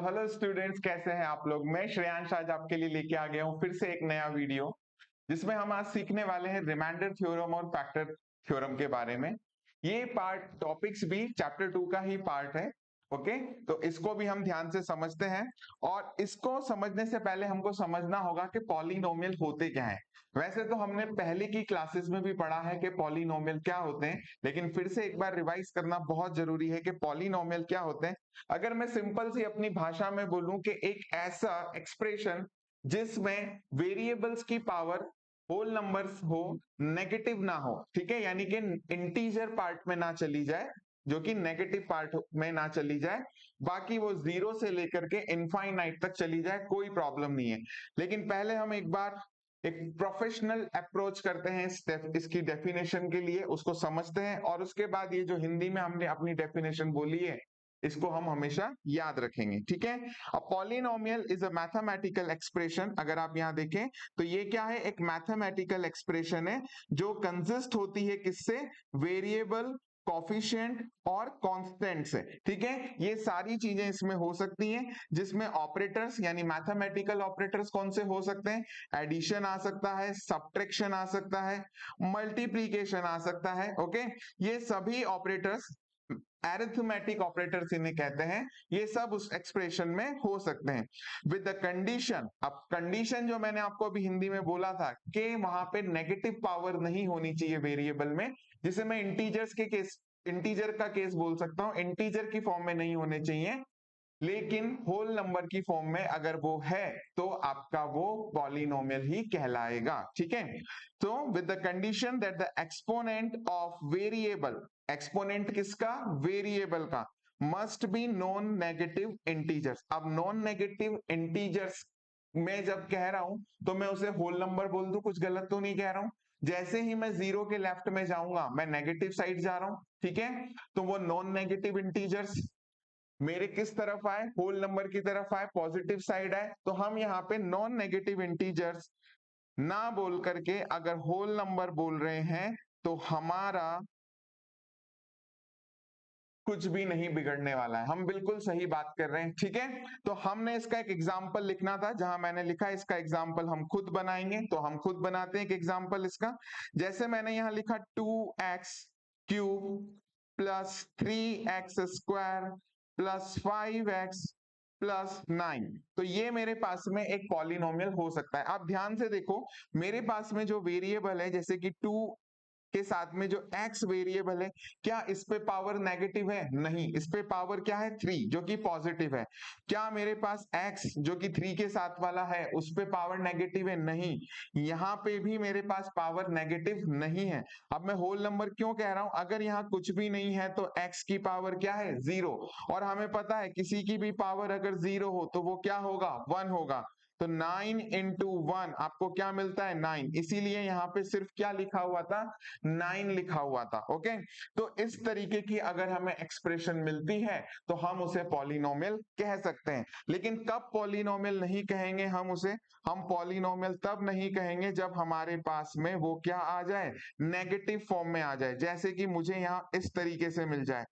तो hello students, कैसे हैं आप लोग। मैं श्रेयांश आज आपके लिए लेके आ गया हूँ फिर से एक नया वीडियो, जिसमें हम आज सीखने वाले हैं रिमाइंडर थ्योरम और फैक्टर थ्योरम के बारे में। ये पार्ट टॉपिक्स भी चैप्टर 2 का ही पार्ट है। ओके, तो इसको भी हम ध्यान से समझते हैं। और इसको समझने से पहले हमको समझना होगा कि पॉलिनोमियल होते क्या है। वैसे तो हमने पहले की क्लासेस में भी पढ़ा है कि पॉलिनोमियल क्या होते हैं, लेकिन फिर से एक बार रिवाइज करना बहुत जरूरी है कि पॉलिनोमियल क्या होते हैं। अगर मैं सिंपल सी अपनी भाषा में बोलूं कि एक ऐसा एक्सप्रेशन जिसमें वेरिएबल्स की पावर होल नंबर्स हो, नेगेटिव ना हो, ठीक है, यानी कि इंटीजर पार्ट में ना चली जाए, जो कि नेगेटिव पार्ट में ना चली जाए, बाकी वो जीरो से लेकर के इनफाइनाइट तक चली जाए, कोई प्रॉब्लम नहीं है। लेकिन पहले हम एक बार एक प्रोफेशनल अप्रोच करते हैं इसकी डेफिनेशन के लिए, उसको समझते हैं, और उसके बाद ये जो हिंदी में हमने अपनी डेफिनेशन बोली है इसको हम हमेशा याद रखेंगे, ठीक है। A polynomial is a mathematical expression. अगर आप यहाँ देखें तो ये क्या है, एक मैथमेटिकल एक्सप्रेशन है जो कंसिस्ट होती है किससे, वेरिएबल, कॉफिशिएंट और कांस्टेंट से, ठीक है। ये सारी चीजें इसमें हो सकती हैं, जिसमें ऑपरेटर्स यानी मैथमेटिकल ऑपरेटर्स कौन से हो सकते हैं, एडिशन आ सकता है, सब्ट्रैक्शन आ सकता है, मल्टीप्लीकेशन आ सकता है। ओके, ये सभी ऑपरेटर्स अरिथमेटिक ऑपरेटर्स इन्हें कहते हैं, ये सब उस एक्सप्रेशन में हो सकते हैं विद द कंडीशन। अब कंडीशन जो मैंने आपको अभी हिंदी में बोला था कि वहां पे नेगेटिव पावर नहीं होनी चाहिए वेरिएबल में, जिसे मैं इंटीजर का केस बोल सकता हूं, इंटीजर की फॉर्म में नहीं होने चाहिए, लेकिन होल नंबर की फॉर्म में अगर वो है तो आपका वो पॉलिनोमियल ही कहलाएगा, ठीक है। तो with the condition that the exponent of variable, exponent किसका, वेरिएबल का, must be non negative integers. अब नॉन नेगेटिव इंटीजर्स में जब कह रहा हूं तो मैं उसे होल नंबर बोल दूं, कुछ गलत तो नहीं कह रहा हूं। जैसे ही मैं जीरो के लेफ्ट में जाऊंगा मैं नेगेटिव साइड जा रहा हूं, ठीक है, तो वो नॉन नेगेटिव इंटीजर्स मेरे किस तरफ आए, होल नंबर की तरफ आए, पॉजिटिव साइड आए। तो हम यहाँ पे नॉन नेगेटिव इंटीजर्स ना बोल करके अगर होल नंबर बोल रहे हैं तो हमारा कुछ भी नहीं बिगड़ने वाला है, हम बिल्कुल सही बात कर रहे हैं, ठीक है। तो हमने इसका एक एग्जाम्पल लिखना था, जहां मैंने लिखा इसका एग्जाम्पल हम खुद बनाएंगे, तो हम खुद बनाते हैं एक एग्जाम्पल इसका। जैसे मैंने यहां लिखा 2x cube plus 3x square plus 5x plus 9, तो ये मेरे पास में एक पॉलिनोमियल हो सकता है। आप ध्यान से देखो, मेरे पास में जो वेरिएबल है, जैसे कि 2 के साथ में जो x वेरिएबल है, क्या इस पे पावर नेगेटिव है, नहीं, इस पे पावर क्या है, 3, जो कि पॉजिटिव है। क्या मेरे पास x जो कि 3 के साथ वाला है उस पे पावर नेगेटिव है, नहीं, यहाँ पे भी मेरे पास पावर नेगेटिव नहीं है। अब मैं होल नंबर क्यों कह रहा हूं, अगर यहाँ कुछ भी नहीं है तो x की पावर क्या है, 0, और हमें पता है किसी की भी पावर अगर 0 हो तो वो क्या होगा, 1 होगा। तो 9 इंटू 1 आपको क्या मिलता है, 9, इसीलिए यहाँ पे सिर्फ क्या लिखा हुआ था, 9 लिखा हुआ था। ओके, तो इस तरीके की अगर हमें एक्सप्रेशन मिलती है तो हम उसे पॉलिनोमियल कह सकते हैं। लेकिन कब पॉलिनोमियल नहीं कहेंगे हम उसे, हम पॉलिनोमियल तब नहीं कहेंगे जब हमारे पास में वो क्या आ जाए, नेगेटिव फॉर्म में आ जाए। जैसे कि मुझे यहाँ इस तरीके से मिल जाए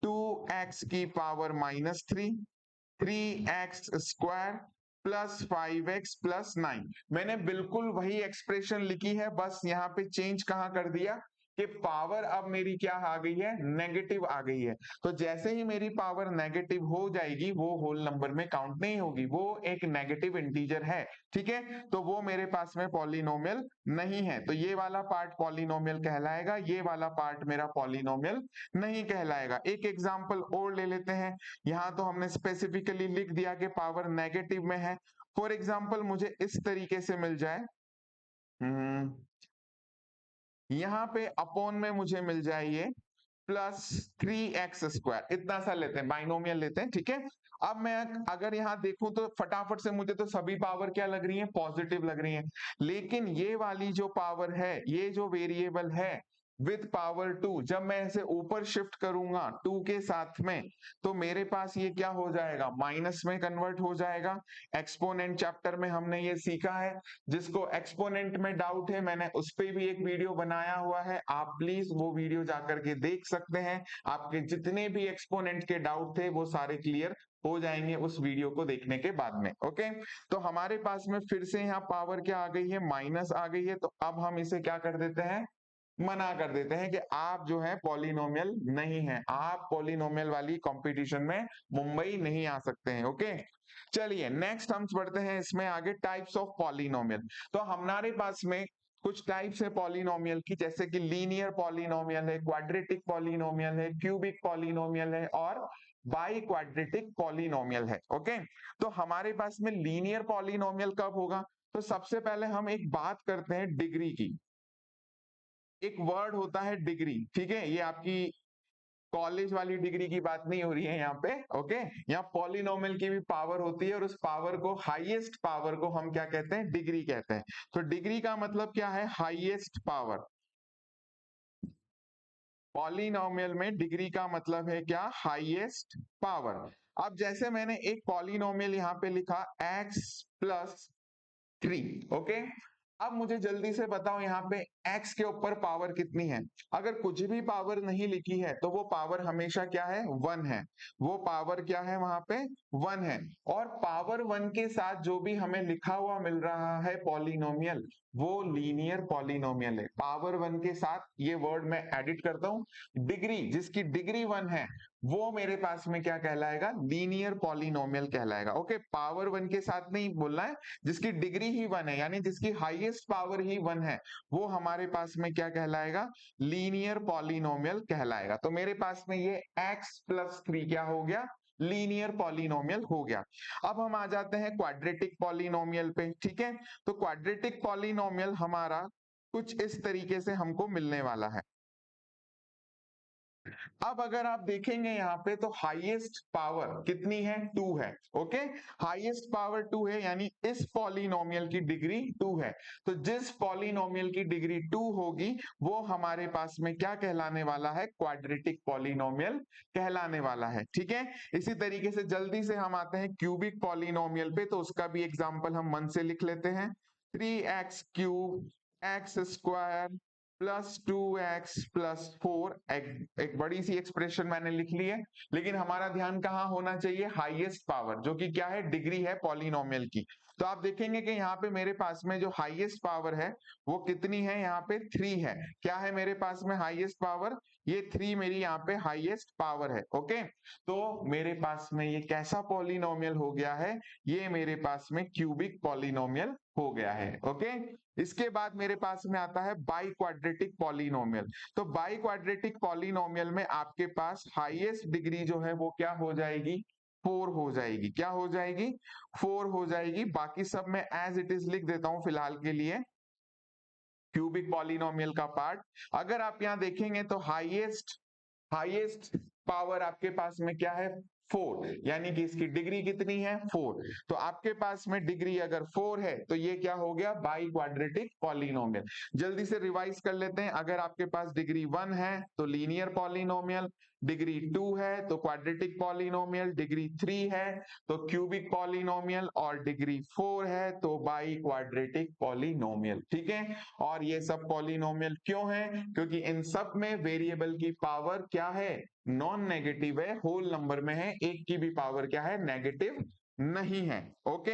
2x की power -3, 3x square plus 5x plus 9, मैंने बिल्कुल वही एक्सप्रेशन लिखी है, बस यहाँ पे चेंज कहाँ कर दिया कि पावर अब मेरी क्या आ गई है, नेगेटिव आ गई है। तो जैसे ही मेरी पावर नेगेटिव हो जाएगी वो होल नंबर में काउंट नहीं होगी, वो एक नेगेटिव इंटीजर है, ठीक है। तो वो मेरे पास में पॉलिनोमियल नहीं है, तो ये वाला पार्ट पॉलिनोमियल कहलाएगा, ये वाला पार्ट मेरा पॉलिनोमियल नहीं कहलाएगा। एक एग्जांपल और ले लेते हैं। यहाँ तो हमने स्पेसिफिकली लिख दिया कि पावर नेगेटिव में है। फॉर एग्जाम्पल मुझे इस तरीके से मिल जाए, यहाँ पे अपॉन में मुझे मिल जाए ये प्लस 3x स्क्वायर, इतना सा लेते हैं, बाइनोमियल लेते हैं, ठीक है। अब मैं अगर यहाँ देखूं तो फटाफट से मुझे तो सभी पावर क्या लग रही है, पॉजिटिव लग रही है। लेकिन ये वाली जो पावर है, ये जो वेरिएबल है विद पावर 2, जब मैं इसे ऊपर शिफ्ट करूंगा 2 के साथ में, तो मेरे पास ये क्या हो जाएगा, माइनस में कन्वर्ट हो जाएगा। एक्सपोनेंट चैप्टर में हमने ये सीखा है। जिसको एक्सपोनेंट में डाउट है, मैंने उस पर भी एक वीडियो बनाया हुआ है, आप प्लीज वो वीडियो जाकर के देख सकते हैं। आपके जितने भी एक्सपोनेंट के डाउट थे वो सारे क्लियर हो जाएंगे उस वीडियो को देखने के बाद में। ओके, तो हमारे पास में फिर से यहाँ पावर क्या आ गई है, माइनस आ गई है। तो अब हम इसे क्या कर देते हैं, मना कर देते हैं कि आप जो है पॉलिनोमियल नहीं है, आप पॉलिनोमियल वाली कंपटीशन में मुंबई नहीं आ सकते हैं। ओके, चलिए नेक्स्ट हम बढ़ते हैं इसमें आगे, टाइप्स ऑफ पॉलिनोमियल। तो हमारे पास में कुछ टाइप्स है पॉलिनोमियल की, जैसे कि लीनियर पॉलिनोमियल है, क्वाड्रेटिक पॉलिनोमियल है, क्यूबिक पॉलिनोमियल है और बाई क्वाड्रेटिक पॉलिनोमियल है। ओके, तो हमारे पास में लीनियर पॉलिनोमियल कब होगा, तो सबसे पहले हम एक बात करते हैं डिग्री की। एक वर्ड होता है डिग्री, ठीक है, ये आपकी कॉलेज वाली डिग्री की बात नहीं हो रही है यहाँ पे। ओके, यहाँ पॉलिनोमियल की भी पावर होती है और उस पावर को, हाईएस्ट पावर को हम क्या कहते हैं, डिग्री कहते हैं। तो डिग्री का मतलब क्या है, हाईएस्ट पावर। पॉलिनोमियल में डिग्री का मतलब है क्या, हाईएस्ट पावर। अब जैसे मैंने एक पॉलिनोमियल यहाँ पे लिखा x+3। ओके, अब मुझे जल्दी से बताओ यहाँ पे x के ऊपर पावर कितनी है। अगर कुछ भी पावर नहीं लिखी है तो वो पावर हमेशा क्या है, 1 है। वो पावर क्या है वहां पे, 1 है। और पावर 1 के साथ जो भी हमें लिखा हुआ मिल रहा है पॉलिनोमियल, वो लीनियर पॉलिनोमियल है। पावर 1 के साथ ये वर्ड मैं एडिट करता हूं, डिग्री, जिसकी डिग्री 1 है वो मेरे पास में क्या कहलाएगा, लीनियर पॉलिनोमियल कहलाएगा। ओके, पावर 1 के साथ नहीं बोलना है, जिसकी डिग्री ही 1 है, यानी जिसकी हाईएस्ट पावर ही 1 है, वो हमारे पास में क्या कहलाएगा, लीनियर पॉलिनोमियल कहलाएगा। तो मेरे पास में ये x+3 क्या हो गया, लीनियर पॉलिनोमियल हो गया। अब हम आ जाते हैं क्वाड्रेटिक पॉलिनोमियल पे। ठीक है, तो क्वाड्रेटिक पॉलिनोमियल हमारा कुछ इस तरीके से हमको मिलने वाला है। अब अगर आप देखेंगे यहाँ पे तो हाईएस्ट पावर कितनी है, 2 है। ओके, हाईएस्ट पावर 2 है, यानी इस पॉलिनोमियल की डिग्री 2 है। तो जिस पॉलिनोमियल की डिग्री 2 होगी वो हमारे पास में क्या कहलाने वाला है, क्वाड्रेटिक पॉलिनोमियल कहलाने वाला है। ठीक है, इसी तरीके से जल्दी से हम आते हैं क्यूबिक पॉलिनोमियल पे, तो उसका भी एग्जाम्पल हम मन से लिख लेते हैं। 3x³ x² +2x+4, एक बड़ी सी एक्सप्रेशन मैंने लिख ली है, लेकिन हमारा ध्यान कहाँ होना चाहिए, हाईएस्ट पावर, जो कि क्या है, डिग्री है पॉलिनोमियल की। तो आप देखेंगे कि यहाँ पे मेरे पास में जो हाईएस्ट पावर है वो कितनी है, यहाँ पे 3 है। क्या है मेरे पास में हाईएस्ट पावर, ये 3 मेरी यहाँ पे हाईएस्ट पावर है। ओके, तो मेरे पास में ये कैसा पॉलिनोमियल हो गया है, ये मेरे पास में क्यूबिक पॉलिनोमियल हो गया है। ओके, इसके बाद मेरे पास में आता है बाई क्वाड्रेटिक पॉलिनोमियल। तो बाई क्वाड्रेटिक पॉलिनोमियल में आपके पास हाईएस्ट डिग्री जो है वो क्या हो जाएगी, 4 हो जाएगी। क्या हो जाएगी, 4 हो जाएगी। बाकी सब मैं एज इट इज लिख देता हूं फिलहाल के लिए, क्यूबिक पॉलिनोमियल का पार्ट। अगर आप यहां देखेंगे तो हाईएस्ट पावर आपके पास में क्या है, 4, यानी कि इसकी डिग्री कितनी है, 4। तो आपके पास में डिग्री अगर 4 है तो ये क्या हो गया, बाई क्वाड्रेटिक पॉलिनोमियल। जल्दी से रिवाइज कर लेते हैं। अगर आपके पास डिग्री 1 है तो लीनियर पॉलिनोमियल, डिग्री 2 है तो क्वाड्रेटिक पॉलिनोमियल, डिग्री 3 है तो क्यूबिक पॉलिनोमियल और डिग्री 4 है तो बाई क्वाड्रेटिक पॉलिनोमियल। ठीक है, और ये सब पॉलिनोमियल क्यों है, क्योंकि इन सब में वेरिएबल की पावर क्या है, नॉन नेगेटिव है, होल नंबर में है, एक की भी पावर क्या है, नेगेटिव नहीं है। ओके,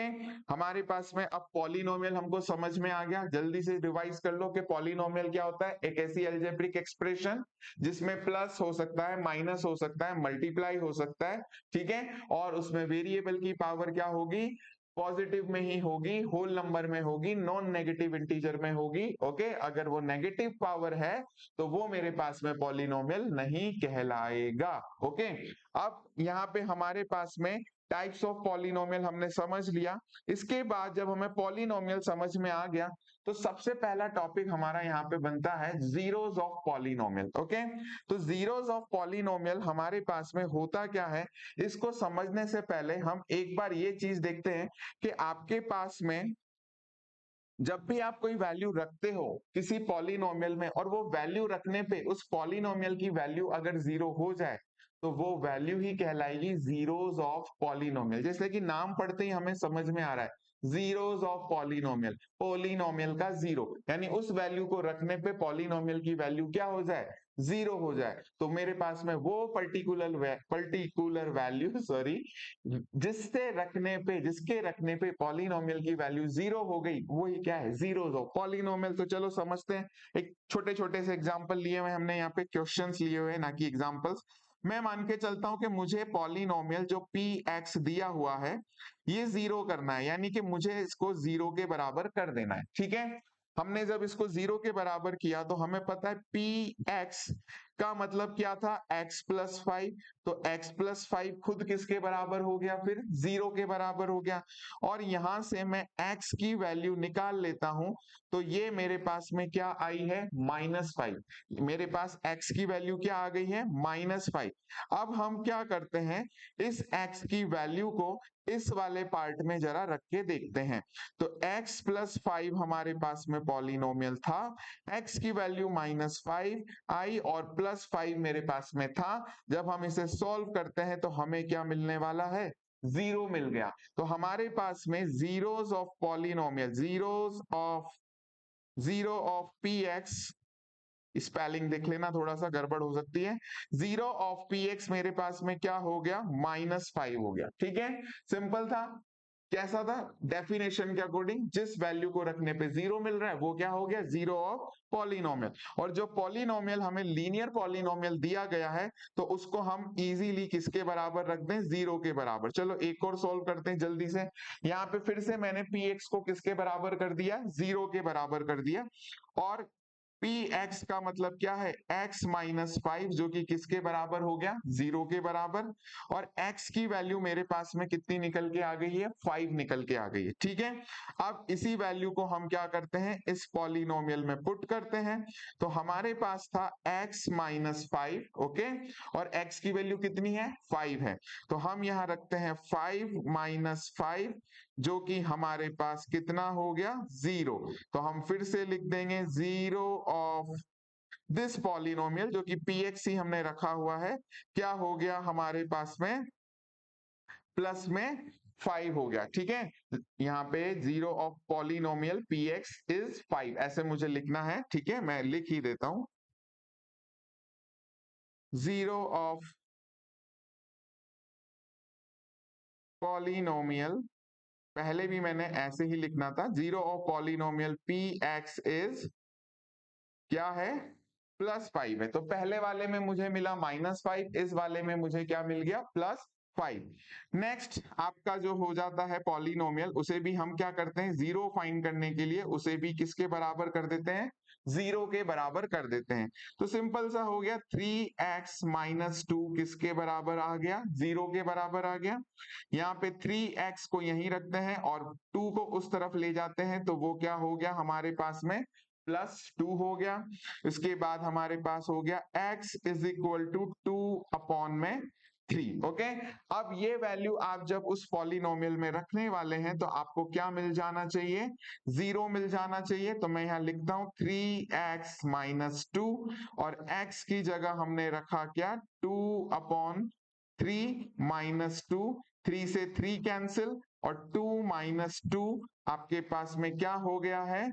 हमारे पास में अब पॉलिनोमियल हमको समझ में आ गया। जल्दी से रिवाइज कर लो कि पॉलिनोमियल क्या होता है, एक ऐसी अलजेब्रिक एक्सप्रेशन जिसमें प्लस हो सकता है, माइनस हो सकता है, मल्टीप्लाई हो सकता है। ठीक है, और उसमें वेरिएबल की पावर क्या होगी, पॉजिटिव में ही होगी, होल नंबर में होगी, नॉन नेगेटिव इंटीजर में होगी। ओके, अगर वो नेगेटिव पावर है तो वो मेरे पास में पॉलिनोमियल नहीं कहलाएगा। ओके, अब यहाँ पे हमारे पास में टाइप्स ऑफ पॉलिनोमियल हमने समझ लिया। इसके बाद जब हमें पॉलिनोमियल समझ में आ गया तो सबसे पहला टॉपिक हमारा यहाँ पे बनता है जीरोस ऑफ पॉलिनोमियल। ओके, तो जीरोस ऑफ पॉलिनोमियल हमारे पास में होता क्या है, इसको समझने से पहले हम एक बार ये चीज देखते हैं कि आपके पास में जब भी आप कोई वैल्यू रखते हो किसी पॉलिनोमियल में और वो वैल्यू रखने पे उस पॉलिनोमियल की वैल्यू अगर 0 हो जाए तो वो वैल्यू ही कहलाएगी जीरोस ऑफ पॉलिनोमियल। जैसे कि नाम पढ़ते ही हमें समझ में आ रहा है जीरोस ऑफ पॉलिनोमियल, पॉलिनोमियल का जीरो, यानी उस वैल्यू को रखने पे पॉलिनोमियल की वैल्यू क्या हो जाए, जीरो हो जाए। तो मेरे पास में वो पर्टिकुलर वैल्यू सॉरी जिसके रखने पे पॉलिनोमियल की वैल्यू जीरो हो गई, वही क्या है, जीरोस ऑफ पॉलिनोमियल। तो चलो समझते हैं, एक छोटे छोटे से एग्जांपल लिए हुए हमने यहाँ पे, क्वेश्चंस लिए हुए ना कि एग्जांपल्स। मैं मान के चलता हूं कि मुझे पॉलिनोमियल जो पी एक्स दिया हुआ है ये जीरो करना है, यानी कि मुझे इसको जीरो के बराबर कर देना है, ठीक है। हमने जब इसको जीरो के बराबर किया तो हमें पता है पी एक्स का मतलब क्या था, x प्लस 5। तो x प्लस 5 खुद किसके बराबर हो गया, फिर जीरो के बराबर हो गया। और यहां से मैं x की वैल्यू निकाल लेता हूं, तो ये मेरे पास में क्या आई है, -5। मेरे पास x की वैल्यू क्या आ गई है, -5। अब हम क्या करते हैं, इस x की वैल्यू को इस वाले पार्ट में जरा रख के देखते हैं। तो x प्लस 5 हमारे पास में पॉलिनोमियल था, x की वैल्यू -5 आई और +5 मेरे पास में था। जब हम इसे सॉल्व करते हैं तो हमें क्या मिलने वाला है, जीरो मिल गया। तो हमारे पास में zeros of polynomial, zero of P x, spelling देख लेना, थोड़ा सा गड़बड़ हो सकती है। जीरो ऑफ पी एक्स मेरे पास में क्या हो गया, -5 हो गया, ठीक है। सिंपल था। कैसा था, डेफिनेशन के अकॉर्डिंग जिस वैल्यू को रखने पे जीरो मिल रहा है वो क्या हो गया, जीरो ऑफ पॉलिनोमियल। और जो पॉलिनोमियल हमें लीनियर पॉलिनोमियल दिया गया है, तो उसको हम इजीली किसके बराबर रख दें, जीरो के बराबर। चलो एक और सॉल्व करते हैं जल्दी से। यहाँ पे फिर से मैंने पी एक्स को किसके बराबर कर दिया, जीरो के बराबर कर दिया। और पी एक्स का मतलब क्या है, x -5, जो कि किसके बराबर हो गया, जीरो के बराबर। और x की वैल्यू मेरे पास में कितनी निकल के आ गई है, 5 निकल के आ गई है, ठीक है। अब इसी वैल्यू को हम क्या करते हैं, इस पॉलिनोमियल में पुट करते हैं। तो हमारे पास था x -5, ओके, और x की वैल्यू कितनी है, 5 है। तो हम यहाँ रखते हैं 5 -5, जो कि हमारे पास कितना हो गया, जीरो। तो हम फिर से लिख देंगे जीरो ऑफ दिस पॉलिनोमियल, जो कि px ही हमने रखा हुआ है, क्या हो गया हमारे पास में, प्लस में 5 हो गया, ठीक है। यहाँ पे zero of polynomial px is 5, ऐसे मुझे लिखना है, ठीक है, मैं लिख ही देता हूं। जीरो ऑफ पॉलिनोमियल, पहले भी मैंने ऐसे ही लिखना था, zero of polynomial px is क्या है, +5 है। तो पहले वाले में मुझे मिला -5, इस वाले में मुझे क्या मिल गया, +5। नेक्स्ट आपका जो हो जाता है पॉलिनोमियल, उसे भी हम क्या करते हैं, जीरो फाइंड करने के लिए उसे भी किसके बराबर कर देते हैं, जीरो के बराबर कर देते हैं। तो सिंपल सा हो गया, 3x -2 किसके बराबर आ गया, जीरो के बराबर आ गया। यहाँ पे 3x को यहीं रखते हैं और 2 को उस तरफ ले जाते हैं, तो वो क्या हो गया हमारे पास में, +2 हो गया। इसके बाद हमारे पास हो गया x is equal to 2/3, okay. अब ये वैल्यू आप जब उस पॉलिनोमियल में रखने वाले हैं तो आपको क्या मिल जाना चाहिए, जीरो मिल जाना चाहिए। तो मैं यहाँ लिखता हूं 3x -2, और x की जगह हमने रखा क्या, 2/3 -2, 3 से 3 कैंसिल, और 2 - 2 आपके पास में क्या हो गया है,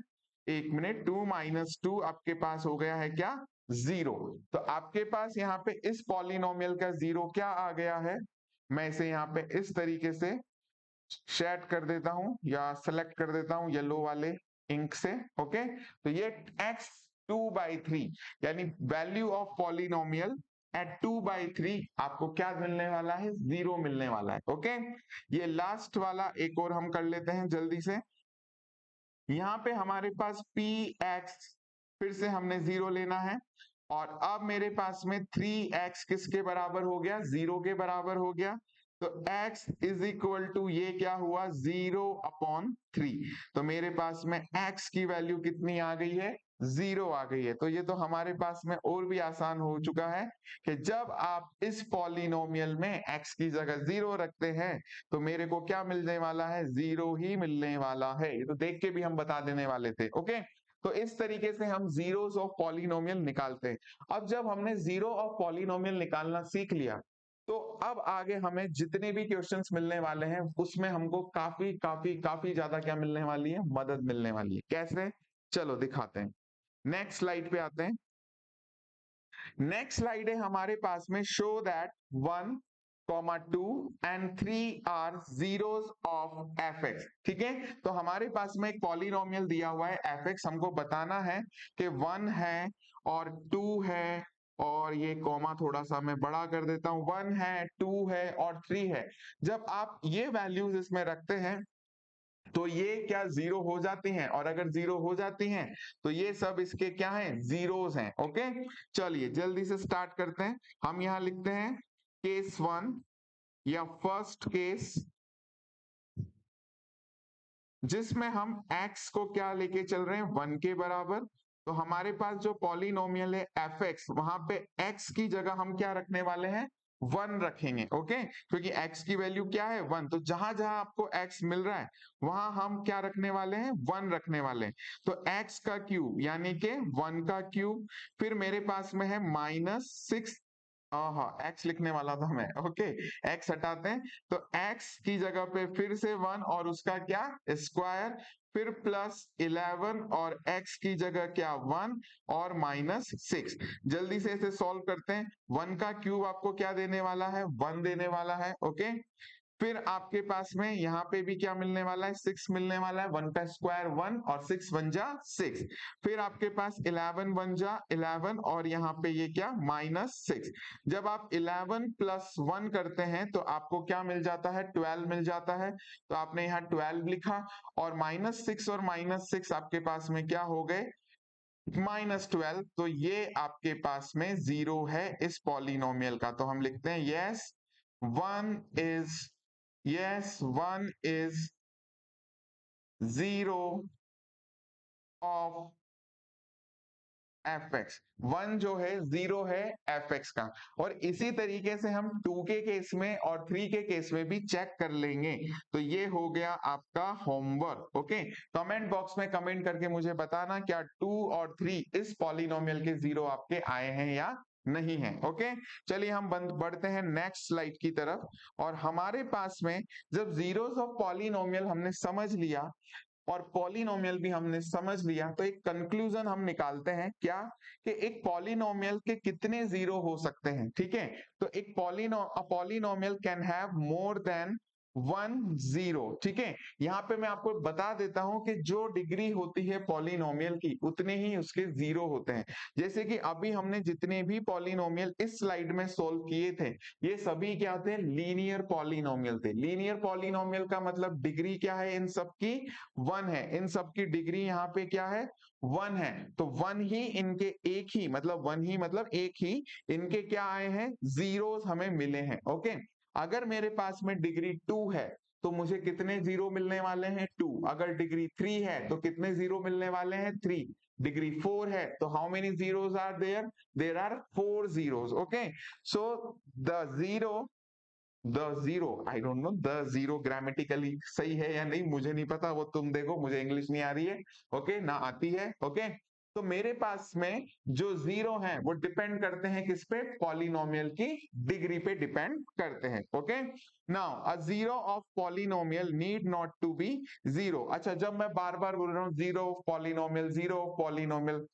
एक मिनट, 2 - 2 आपके पास हो गया है क्या, जीरो। तो आपके पास यहाँ पे इस पॉलिनोमियल का जीरो क्या आ गया है, मैं इसे यहाँ पे इस तरीके से शेड कर देता हूं या सेलेक्ट कर देता हूं येलो वाले इंक से, ओके। तो ये x 2/3, यानी वैल्यू ऑफ पॉलिनोमियल एट 2/3 आपको क्या मिलने वाला है, जीरो मिलने वाला है, ओके। ये लास्ट वाला एक और हम कर लेते हैं जल्दी से। यहाँ पे हमारे पास px, फिर से हमने जीरो लेना है, और अब मेरे पास में 3x किसके बराबर हो गया, जीरो के बराबर हो गया। तो x इज इक्वल टू ये क्या हुआ, 0/3। तो मेरे पास में x की वैल्यू कितनी आ गई है, जीरो आ गई है। तो ये तो हमारे पास में और भी आसान हो चुका है कि जब आप इस पॉलिनोमियल में x की जगह जीरो रखते हैं तो मेरे को क्या मिलने वाला है, जीरो ही मिलने वाला है। ये तो देख के भी हम बता देने वाले थे, ओके। तो इस तरीके से हम जीरोस ऑफ पॉलिनोमियल निकालते हैं। अब जब हमने जीरो ऑफ पॉलिनोमियल निकालना सीख लिया, तो अब आगे हमें जितने भी क्वेश्चंस मिलने वाले हैं उसमें हमको काफी काफी काफी ज्यादा क्या मिलने वाली है, मदद मिलने वाली है। कैसे, चलो दिखाते हैं। नेक्स्ट स्लाइड पे आते हैं। नेक्स्ट स्लाइड है हमारे पास में, show that 1, 2 and 3 are zeros of f x. ठीक है, तो हमारे पास में एक पॉलिनोमियल दिया हुआ है एफ एक्स, हमको बताना है कि 1 है और 2 है, और ये कॉमा थोड़ा सा मैं बड़ा कर देता हूं, 1 है, 2 है और 3 है। जब आप ये वैल्यूज इसमें रखते हैं तो ये क्या जीरो हो जाती हैं, और अगर जीरो हो जाती हैं तो ये सब इसके क्या हैं, जीरोस हैं। ओके, चलिए जल्दी से स्टार्ट करते हैं। हम यहां लिखते हैं केस 1 या फर्स्ट केस, जिसमें हम x को क्या लेके चल रहे हैं, 1 के बराबर। तो हमारे पास जो पॉलिनोमियल है एफ एक्स, वहां पे x की जगह हम क्या रखने वाले हैं, 1 रखेंगे। ओके, क्योंकि x की वैल्यू क्या है, 1, तो जहां जहां आपको x मिल रहा है वहां हम क्या रखने वाले हैं, 1 रखने वाले हैं। तो x का क्यूब यानी कि 1 का क्यूब, फिर मेरे पास में है -6, हाँ x लिखने वाला था मैं। ओके, x हटाते हैं, तो x की जगह पे फिर से 1 और उसका क्या, स्क्वायर, फिर +11 और x की जगह क्या, 1 और -6। जल्दी से इसे सॉल्व करते हैं। 1 का क्यूब आपको क्या देने वाला है, 1 देने वाला है। ओके, फिर आपके पास में यहाँ पे भी क्या मिलने वाला है, 6 मिलने वाला है। 1 का स्क्वायर 1 और 6 1 जा 6। फिर आपके पास 11 1 जा 11 और यहाँ पे ये क्या, -6। जब आप 11 + 1 करते हैं तो आपको क्या मिल जाता है, 12 मिल जाता है। तो आपने यहाँ 12 लिखा, और -6 और -6 आपके पास में क्या हो गए, -12। तो ये आपके पास में जीरो है इस पॉलिनोमियल का। तो हम लिखते हैं yes 1 is, yes 1 is zero of F x. 1 जो है जीरो है एफ एक्स का। और इसी तरीके से हम 2 के केस में और 3 के केस में भी चेक कर लेंगे। तो ये हो गया आपका होमवर्क। ओके, कमेंट बॉक्स में कमेंट करके मुझे बताना क्या 2 और 3 इस पॉलिनोमियल के जीरो आपके आए हैं या नहीं है। ओके, चलिए हम बढ़ते हैं नेक्स्ट स्लाइड की तरफ। और हमारे पास में जब जीरोस ऑफ पॉलिनोमियल हमने समझ लिया और पॉलिनोमियल भी हमने समझ लिया, तो एक कंक्लूजन हम निकालते हैं क्या, कि एक पॉलिनोमियल के कितने जीरो हो सकते हैं। ठीक है, तो एक polynomial can have more than 1 zero. ठीक है, यहाँ पे मैं आपको बता देता हूं कि जो डिग्री होती है पॉलिनोमियल की उतने ही उसके जीरो होते हैं। जैसे कि अभी हमने जितने भी पॉलिनोमियल इस स्लाइड में सोल्व किए थे, ये सभी क्या थे, लीनियर पॉलिनोमियल थे। लीनियर पॉलिनोमियल का मतलब डिग्री क्या है इन सब की, 1 है। इन सब की डिग्री यहाँ पे क्या है, 1 है। तो 1 ही इनके, एक ही मतलब 1 ही मतलब एक ही इनके क्या आए हैं, जीरोस हमें मिले हैं। ओके, अगर मेरे पास में डिग्री 2 है तो मुझे कितने जीरो मिलने वाले हैं, 2। अगर डिग्री 3 है तो कितने जीरो मिलने वाले हैं, 3। डिग्री 4 है तो how many zeros are there, there are 4 zeros. Okay, so the zero, I don't know the zero grammatically सही है या नहीं, मुझे नहीं पता, वो तुम देखो, मुझे इंग्लिश नहीं आ रही है। ओके, ना आती है। ओके, तो मेरे पास में जो जीरो हैं वो डिपेंड करते हैं किस पे, पॉलिनोमियल की डिग्री पे डिपेंड करते हैं। Okay, now a zero of polynomial need not to be zero. अच्छा, जब मैं बार बार बोल रहा हूँ zero of polynomial, zero of polynomial,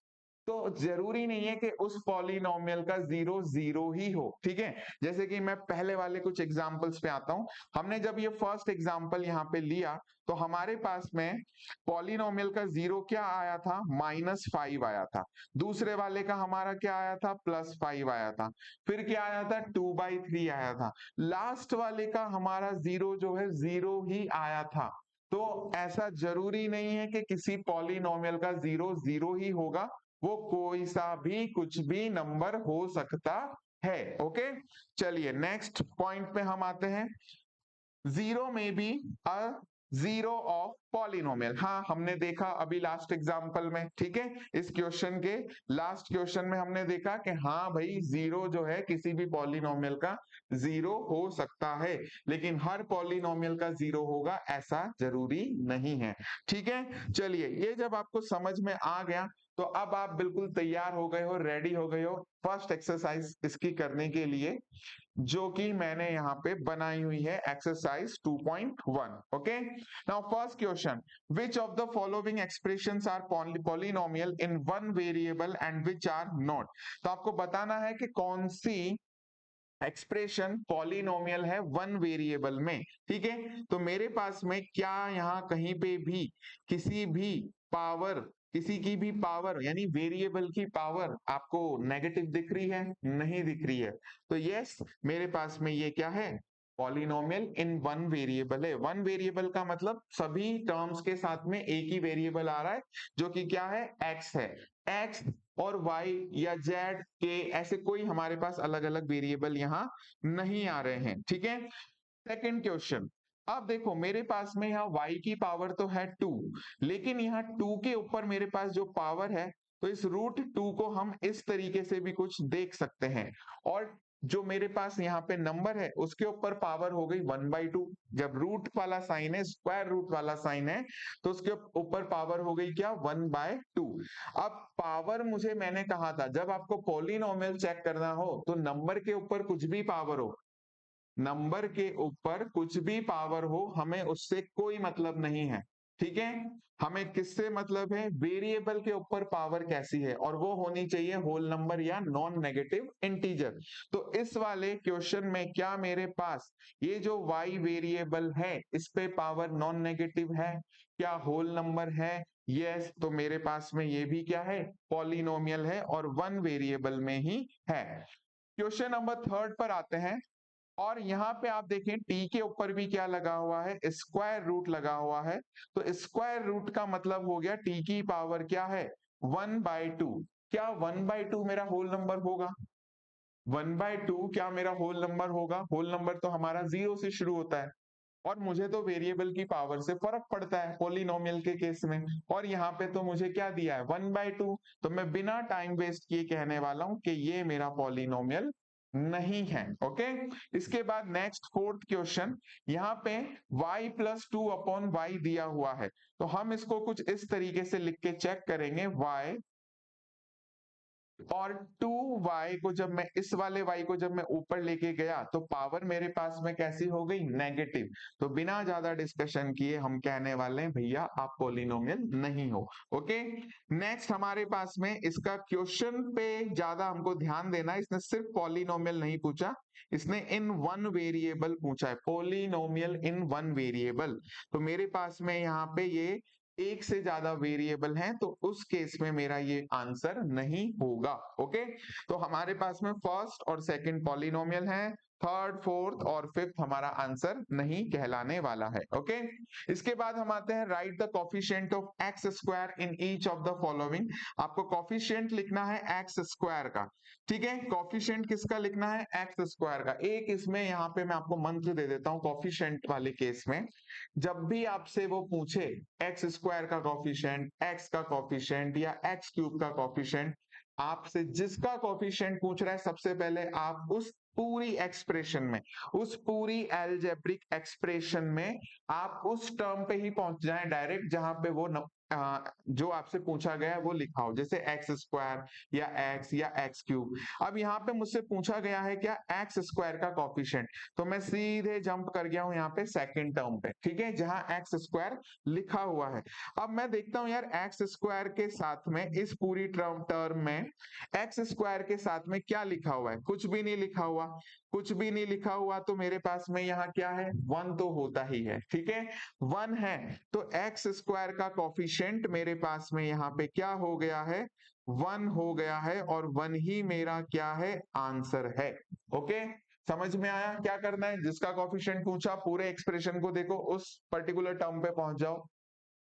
तो जरूरी नहीं है कि उस पॉलिनोमियल का जीरो जीरो ही हो। ठीक है, जैसे कि मैं पहले वाले कुछ एग्जांपल्स पे आता हूं। हमने जब ये फर्स्ट एग्जांपल यहाँ पे लिया तो हमारे पास में पॉलिनोमियल का जीरो क्या आया था, -5 आया था। दूसरे वाले का हमारा क्या आया था, +5 आया था। फिर क्या आया था, 2/3 आया था। लास्ट वाले का हमारा जीरो जो है जीरो ही आया था। तो ऐसा जरूरी नहीं है कि किसी पॉलिनोमियल का जीरो जीरो ही होगा, वो कोई सा भी कुछ भी नंबर हो सकता है। ओके, चलिए नेक्स्ट पॉइंट पे हम आते हैं। जीरो में be a zero of polynomial. हाँ, हमने देखा अभी लास्ट एग्जांपल में। ठीक है, इस क्वेश्चन के लास्ट क्वेश्चन में हमने देखा कि हाँ भाई, जीरो जो है किसी भी पॉलिनोमियल का जीरो हो सकता है, लेकिन हर पॉलिनोमियल का जीरो होगा ऐसा जरूरी नहीं है। ठीक है, चलिए ये जब आपको समझ में आ गया तो अब आप बिल्कुल तैयार हो गए हो, रेडी हो गए हो फर्स्ट एक्सरसाइज इसकी करने के लिए, जो कि मैंने यहाँ पे बनाई हुई है exercise 2.1। Okay, now first question, which of the following expressions are polynomial in one variable and which are not. तो आपको बताना है कि कौन सी एक्सप्रेशन पॉलिनोमियल है वन वेरिएबल में। ठीक है, तो मेरे पास में क्या यहाँ कहीं पे भी किसी भी पावर, किसी की भी पावर यानी वेरिएबल की पावर आपको नेगेटिव दिख रही है? नहीं दिख रही है। तो यस, मेरे पास में ये क्या है, पॉलिनोमियल इन वन वेरिएबल है। वन वेरिएबल का मतलब सभी टर्म्स के साथ में एक ही वेरिएबल आ रहा है, जो कि क्या है, एक्स है। एक्स और वाई या जेड के ऐसे कोई हमारे पास अलग अलग वेरिएबल यहाँ नहीं आ रहे हैं। ठीक है, सेकंड क्वेश्चन, अब देखो मेरे पास में यहाँ y की पावर तो है 2, लेकिन यहाँ 2 के ऊपर मेरे पास जो पावर है, तो इस रूट 2 को हम इस तरीके से भी कुछ देख सकते हैं। और जो मेरे पास यहाँ पे नंबर है उसके ऊपर पावर हो गई 1/2। जब रूट वाला साइन है, स्क्वायर रूट वाला साइन है, तो उसके ऊपर पावर हो गई क्या, 1/2। अब पावर मुझे, मैंने कहा था जब आपको पॉलिनोमियल चेक करना हो तो नंबर के ऊपर कुछ भी पावर हो, नंबर के ऊपर कुछ भी पावर हो, हमें उससे कोई मतलब नहीं है। ठीक है, हमें किससे मतलब है, वेरिएबल के ऊपर पावर कैसी है, और वो होनी चाहिए होल नंबर या नॉन नेगेटिव इंटीजर। तो इस वाले क्वेश्चन में क्या मेरे पास ये जो y वेरिएबल है इस पे पावर नॉन नेगेटिव है, क्या होल नंबर है? यस, तो मेरे पास में ये भी क्या है, पॉलिनोमियल है और वन वेरिएबल में ही है। क्वेश्चन नंबर थर्ड पर आते हैं, और यहाँ पे आप देखें टी के ऊपर भी क्या लगा हुआ है, स्क्वायर रूट लगा हुआ है। तो स्क्वायर रूट का मतलब हो गया टी की पावर क्या है, 1/2। क्या 1/2 मेरा होल नंबर होगा? 1/2 क्या मेरा होल नंबर होगा? होल नंबर तो हमारा 0 से शुरू होता है, और मुझे तो वेरिएबल की पावर से फर्क पड़ता है पॉलिनोमियल के केस में। और यहाँ पे तो मुझे क्या दिया है, 1/2। तो मैं बिना टाइम वेस्ट किए कहने वाला हूं कि ये मेरा पॉलिनोमियल नहीं है। ओके, इसके बाद नेक्स्ट फोर्थ क्वेश्चन, यहाँ पे y+2/y दिया हुआ है, तो हम इसको कुछ इस तरीके से लिख के चेक करेंगे, y और 2y को जब मैं इस वाले y को जब मैं ऊपर लेके गया तो पावर मेरे पास में कैसी हो गई, नेगेटिव। तो बिना ज्यादा डिस्कशन किए हम कहने वाले हैं भैया आप पॉलिनोमियल नहीं हो। ओके, नेक्स्ट हमारे पास में इसका क्वेश्चन पे ज्यादा हमको ध्यान देना है। इसने सिर्फ पॉलिनोमियल नहीं पूछा, इसने इन वन वेरिएबल पूछा है, पॉलिनोमियल इन वन वेरिएबल। तो मेरे पास में यहाँ पे ये एक से ज्यादा वेरिएबल हैं, तो उस केस में मेरा ये आंसर नहीं होगा। ओके, तो हमारे पास में फर्स्ट और सेकंड पॉलिनोमियल है, थर्ड फोर्थ और फिफ्थ हमारा आंसर नहीं कहलाने वाला है। ओके, इसके बाद हम आते हैं, right the coefficient of x square in each of the following. आपको कोफिशिएंट लिखना है एक्स स्क्वायर का। ठीक है, कोफिशिएंट किसका लिखना है, एक्स स्क्वायर का। एक इसमें यहाँ पे मैं आपको मंत्र दे देता हूँ, कोफिशिएंट वाले केस में जब भी आपसे वो पूछे एक्स स्क्वायर का कॉफिशिएंट, एक्स का कॉफिशिएंट या एक्स क्यूब का कॉफिशिएंट, आपसे जिसका कॉफिशिएंट पूछ रहा है सबसे पहले आप उस पूरी एक्सप्रेशन में, उस पूरी एल्जेब्रिक एक्सप्रेशन में आप उस टर्म पे ही पहुंच जाएं डायरेक्ट, जहां पे वो जो आपसे पूछा गया है वो लिखा हो, जैसे एक्स स्क्वायर या एक्स क्यूब। अब यहाँ पे मुझसे पूछा गया है क्या, एक्स स्क्वायर का कॉफिशिएंट, तो मैं सीधे जंप कर गया हूं यहाँ पे सेकंड टर्म पे। ठीक है, जहां एक्स स्क्वायर लिखा हुआ है। अब मैं देखता हूं यार एक्स स्क्वायर के साथ में इस पूरी टर्म में एक्स स्क्वायर के साथ में क्या लिखा हुआ है, कुछ भी नहीं लिखा हुआ। कुछ भी नहीं लिखा हुआ तो मेरे पास में यहाँ क्या है, 1 तो होता ही है। ठीक है, 1 है, तो एक्स स्क्वायर का कॉफिशिएंट मेरे पास में यहाँ पे क्या हो गया है, 1 हो गया है, और 1 ही मेरा क्या है, आंसर है। ओके, समझ में आया क्या करना है, जिसका कॉफिशिएंट पूछा पूरे एक्सप्रेशन को देखो, उस पर्टिकुलर टर्म पे पहुंच जाओ।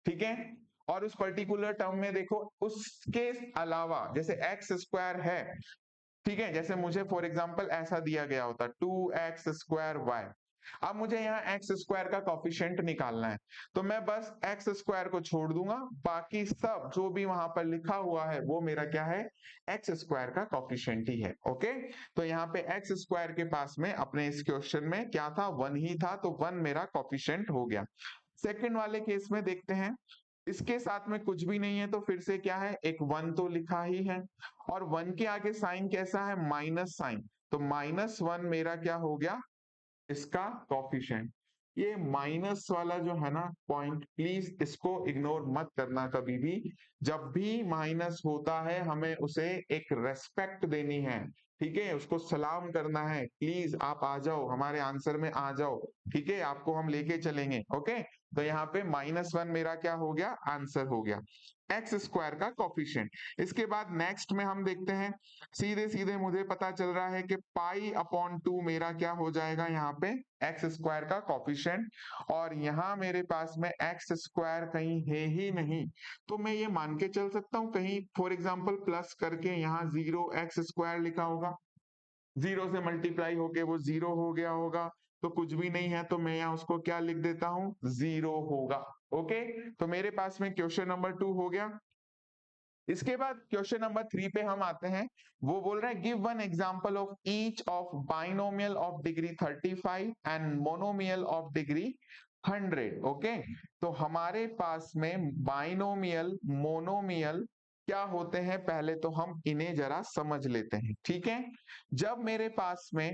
ठीक है, और उस पर्टिकुलर टर्म में देखो उसके अलावा जैसे एक्स स्क्वायर है, ठीक है, जैसे मुझे फॉर एग्जांपल ऐसा दिया गया होता 2x² y। अब मुझे यहाँ एक्स स्क्वायर का कॉफिशिएंट निकालना है, तो मैं बस एक्स स्क्वायर को छोड़ दूंगा, बाकी सब जो भी वहां पर लिखा हुआ है वो मेरा क्या है, एक्स स्क्वायर का कॉफिशिएंट ही है। ओके, तो यहाँ पे एक्स स्क्वायर के पास में अपने इस क्वेश्चन में क्या था, 1 ही था, तो 1 मेरा कॉफिशिएंट हो गया। सेकंड वाले केस में देखते हैं, इसके साथ में कुछ भी नहीं है तो फिर से क्या है, एक 1 तो लिखा ही है, और 1 के आगे साइन कैसा है, माइनस साइन, तो -1 मेरा क्या हो गया, इसका कॉफिशिएंट। ये माइनस वाला जो है ना पॉइंट, प्लीज इसको इग्नोर मत करना कभी भी। जब भी माइनस होता है हमें उसे एक रेस्पेक्ट देनी है, ठीक है, उसको सलाम करना है। प्लीज आप आ जाओ, हमारे आंसर में आ जाओ, ठीक है, आपको हम लेके चलेंगे। ओके, तो यहाँ पे -1 मेरा क्या हो गया, आंसर हो गया, एक्स स्क्वायर का कॉफिशिएंट। इसके बाद नेक्स्ट में हम देखते हैं, सीधे सीधे मुझे पता चल रहा है कि π/2 मेरा क्या हो जाएगा, यहाँ पे एक्स स्क्वायर का कॉफिशिएंट, और यहाँ मेरे पास में एक्स स्क्वायर कहीं है ही नहीं, तो मैं ये मान के चल सकता हूँ कहीं फॉर एग्जाम्पल प्लस करके यहाँ 0x² लिखा होगा, 0 से मल्टीप्लाई होके वो 0 हो गया होगा, तो कुछ भी नहीं है तो मैं यहाँ उसको क्या लिख देता हूँ, 0 होगा। ओके, तो मेरे पास में क्वेश्चन नंबर 2 हो गया। इसके बाद क्वेश्चन नंबर 3 पे हम आते हैं। वो बोल रहे हैं give one example of each of binomial of degree 35 and monomial of degree 100। Okay, तो हमारे पास में बाइनोमियल, मोनोमियल क्या होते हैं, पहले तो हम इन्हें जरा समझ लेते हैं, ठीक है। जब मेरे पास में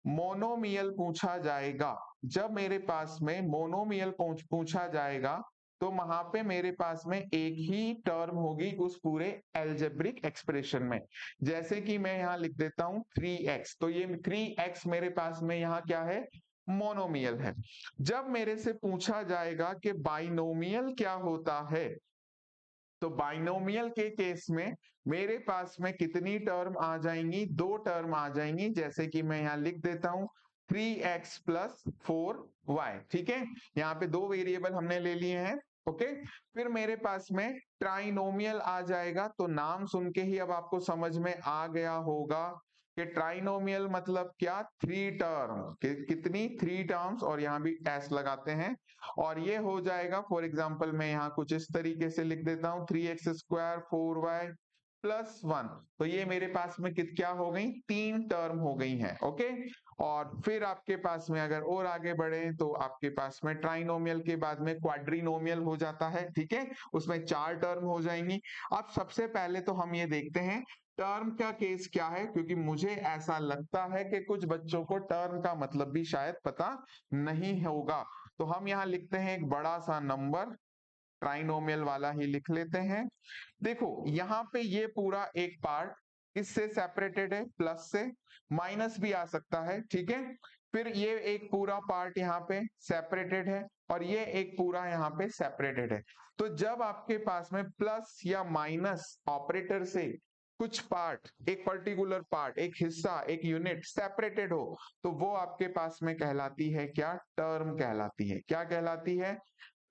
मोनोमियल पूछा जाएगा, जब मेरे पास में मोनोमियल पूछा जाएगा, तो वहां पे मेरे पास में एक ही टर्म होगी उस पूरे एल्जेब्रिक एक्सप्रेशन में। जैसे कि मैं यहाँ लिख देता हूँ 3x, तो ये 3x मेरे पास में यहाँ क्या है, मोनोमियल है। जब मेरे से पूछा जाएगा कि बाइनोमियल क्या होता है, तो बाइनोमियल के केस में मेरे पास में कितनी टर्म आ जाएंगी, 2 टर्म आ जाएंगी। जैसे कि मैं यहाँ लिख देता हूं 3x + 4y, ठीक है, यहाँ पे 2 वेरिएबल हमने ले लिए हैं। ओके, फिर मेरे पास में ट्राइनोमियल आ जाएगा, तो नाम सुन के ही अब आपको समझ में आ गया होगा कि ट्राइनोमियल मतलब क्या, 3 टर्म, कितनी 3 टर्म्स, और यहाँ भी एस लगाते हैं, और ये हो जाएगा फॉर एग्जांपल मैं यहाँ कुछ इस तरीके से लिख देता हूँ 3x² 4y + 1, तो ये मेरे पास में क्या हो गई, 3 टर्म हो गई हैं। ओके, और फिर आपके पास में अगर और आगे बढ़े तो आपके पास में ट्राइनोमियल के बाद में क्वाड्रिनोमियल हो जाता है, ठीक है, उसमें 4 टर्म हो जाएंगी। अब सबसे पहले तो हम ये देखते हैं टर्म का केस क्या है, क्योंकि मुझे ऐसा लगता है कि कुछ बच्चों को टर्म का मतलब भी शायद पता नहीं होगा। तो हम यहाँ लिखते हैं एक बड़ा सा नंबर, ट्राइनोमियल वाला ही लिख लेते हैं। देखो यहाँ पे ये पूरा एक पार्ट किससे सेपरेटेड है, प्लस से, माइनस भी आ सकता है, ठीक है। फिर ये एक पूरा पार्ट यहाँ पे सेपरेटेड है, और ये एक पूरा यहाँ पे सेपरेटेड है। तो जब आपके पास में प्लस या माइनस ऑपरेटर से कुछ पार्ट, एक पर्टिकुलर पार्ट, एक हिस्सा, एक यूनिट सेपरेटेड हो, तो वो आपके पास में कहलाती है क्या, टर्म कहलाती है। क्या कहलाती है,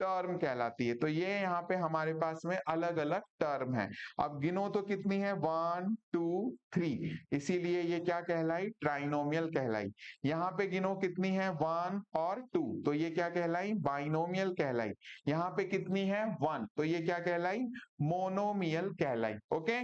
टर्म कहलाती है। तो ये यहाँ पे हमारे पास में अलग अलग टर्म है। अब गिनो तो कितनी है, 1 2 3, इसीलिए ये क्या कहलाई, ट्राइनोमियल कहलाई। यहाँ पे गिनो कितनी है, 1 और 2, तो ये क्या कहलाई, बाइनोमियल कहलाई। यहाँ पे कितनी है, 1, तो ये क्या कहलाई, मोनोमियल कहलाई। ओके,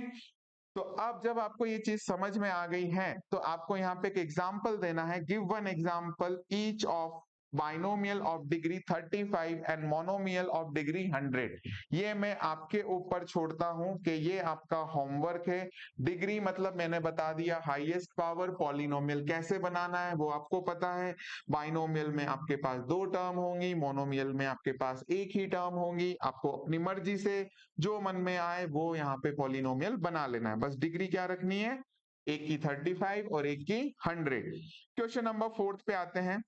तो अब जब आपको ये चीज समझ में आ गई है, तो आपको यहाँ पे एक एग्जाम्पल देना है, give one example each of binomial of degree 35 and monomial of degree 100। ये मैं आपके ऊपर छोड़ता हूं कि ये आपका होमवर्क है। डिग्री मतलब मैंने बता दिया हाईएस्ट पावर, पॉलिनोमियल कैसे बनाना है वो आपको पता है। बाइनोमियल में आपके पास 2 टर्म होंगी, मोनोमियल में आपके पास एक ही टर्म होंगी। आपको अपनी मर्जी से जो मन में आए वो यहाँ पे पॉलिनोमियल बना लेना है, बस डिग्री क्या रखनी है, एक की 35 और एक की 100। क्वेश्चन नंबर 4 पे आते हैं,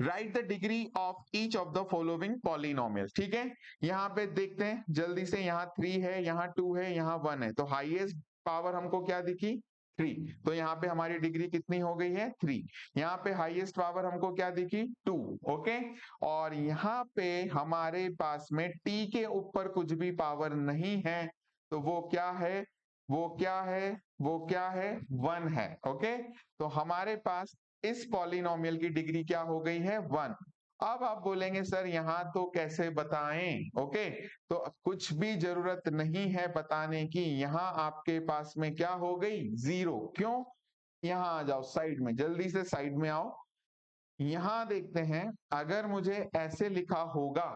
right the degree of each of the following polynomial. ठीक है, यहाँ पे देखते हैं जल्दी से, यहाँ 3 है, यहाँ 2 है, यहाँ 1 है, तो हाईएस्ट पावर हमको क्या दिखी, 3, तो यहाँ पे हमारी डिग्री कितनी हो गई है, 3। यहाँ पे हाईएस्ट पावर हमको क्या दिखी, 2। ओके, और यहाँ पे हमारे पास में t के ऊपर कुछ भी पावर नहीं है, तो वो क्या है, वो क्या है, वो क्या है, 1 है। ओके, तो हमारे पास इस पॉलिनोमियल की डिग्री क्या हो गई है, 1। अब आप बोलेंगे सर यहाँ तो कैसे बताएं, ओके, तो कुछ भी जरूरत नहीं है बताने की, यहाँ आपके पास में क्या हो गई, 0। क्यों, यहाँ आ जाओ साइड में, जल्दी से साइड में आओ। यहाँ देखते हैं, अगर मुझे ऐसे लिखा होगा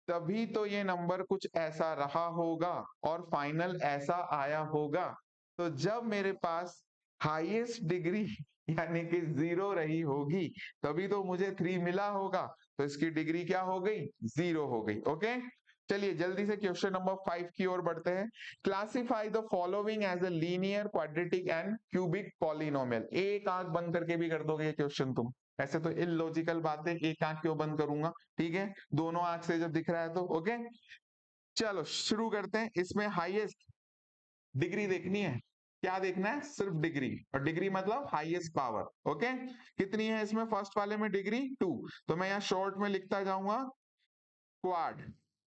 तभी तो ये नंबर कुछ ऐसा रहा होगा और फाइनल ऐसा आया होगा। तो जब मेरे पास हाईएस्ट डिग्री यानी कि 0 रही होगी, तभी तो मुझे 3 मिला होगा। तो इसकी डिग्री क्या हो गई? 0 हो गई। ओके, चलिए जल्दी से क्वेश्चन नंबर 5 की ओर बढ़ते हैं। Classify the following as a linear, quadratic and cubic polynomial. एक आंख बंद करके भी कर दोगे ये क्वेश्चन तुम? ऐसे तो इलॉजिकल बात है, एक आंख क्यों बंद करूंगा? ठीक है, दोनों आंख से जब दिख रहा है तो। ओके, चलो शुरू करते हैं। इसमें हाईएस्ट डिग्री देखनी है। क्या देखना है? सिर्फ डिग्री, और डिग्री मतलब हाईएस्ट पावर। ओके, कितनी है इसमें? फर्स्ट वाले में डिग्री 2, तो मैं यहाँ शॉर्ट में लिखता जाऊंगा क्वाड।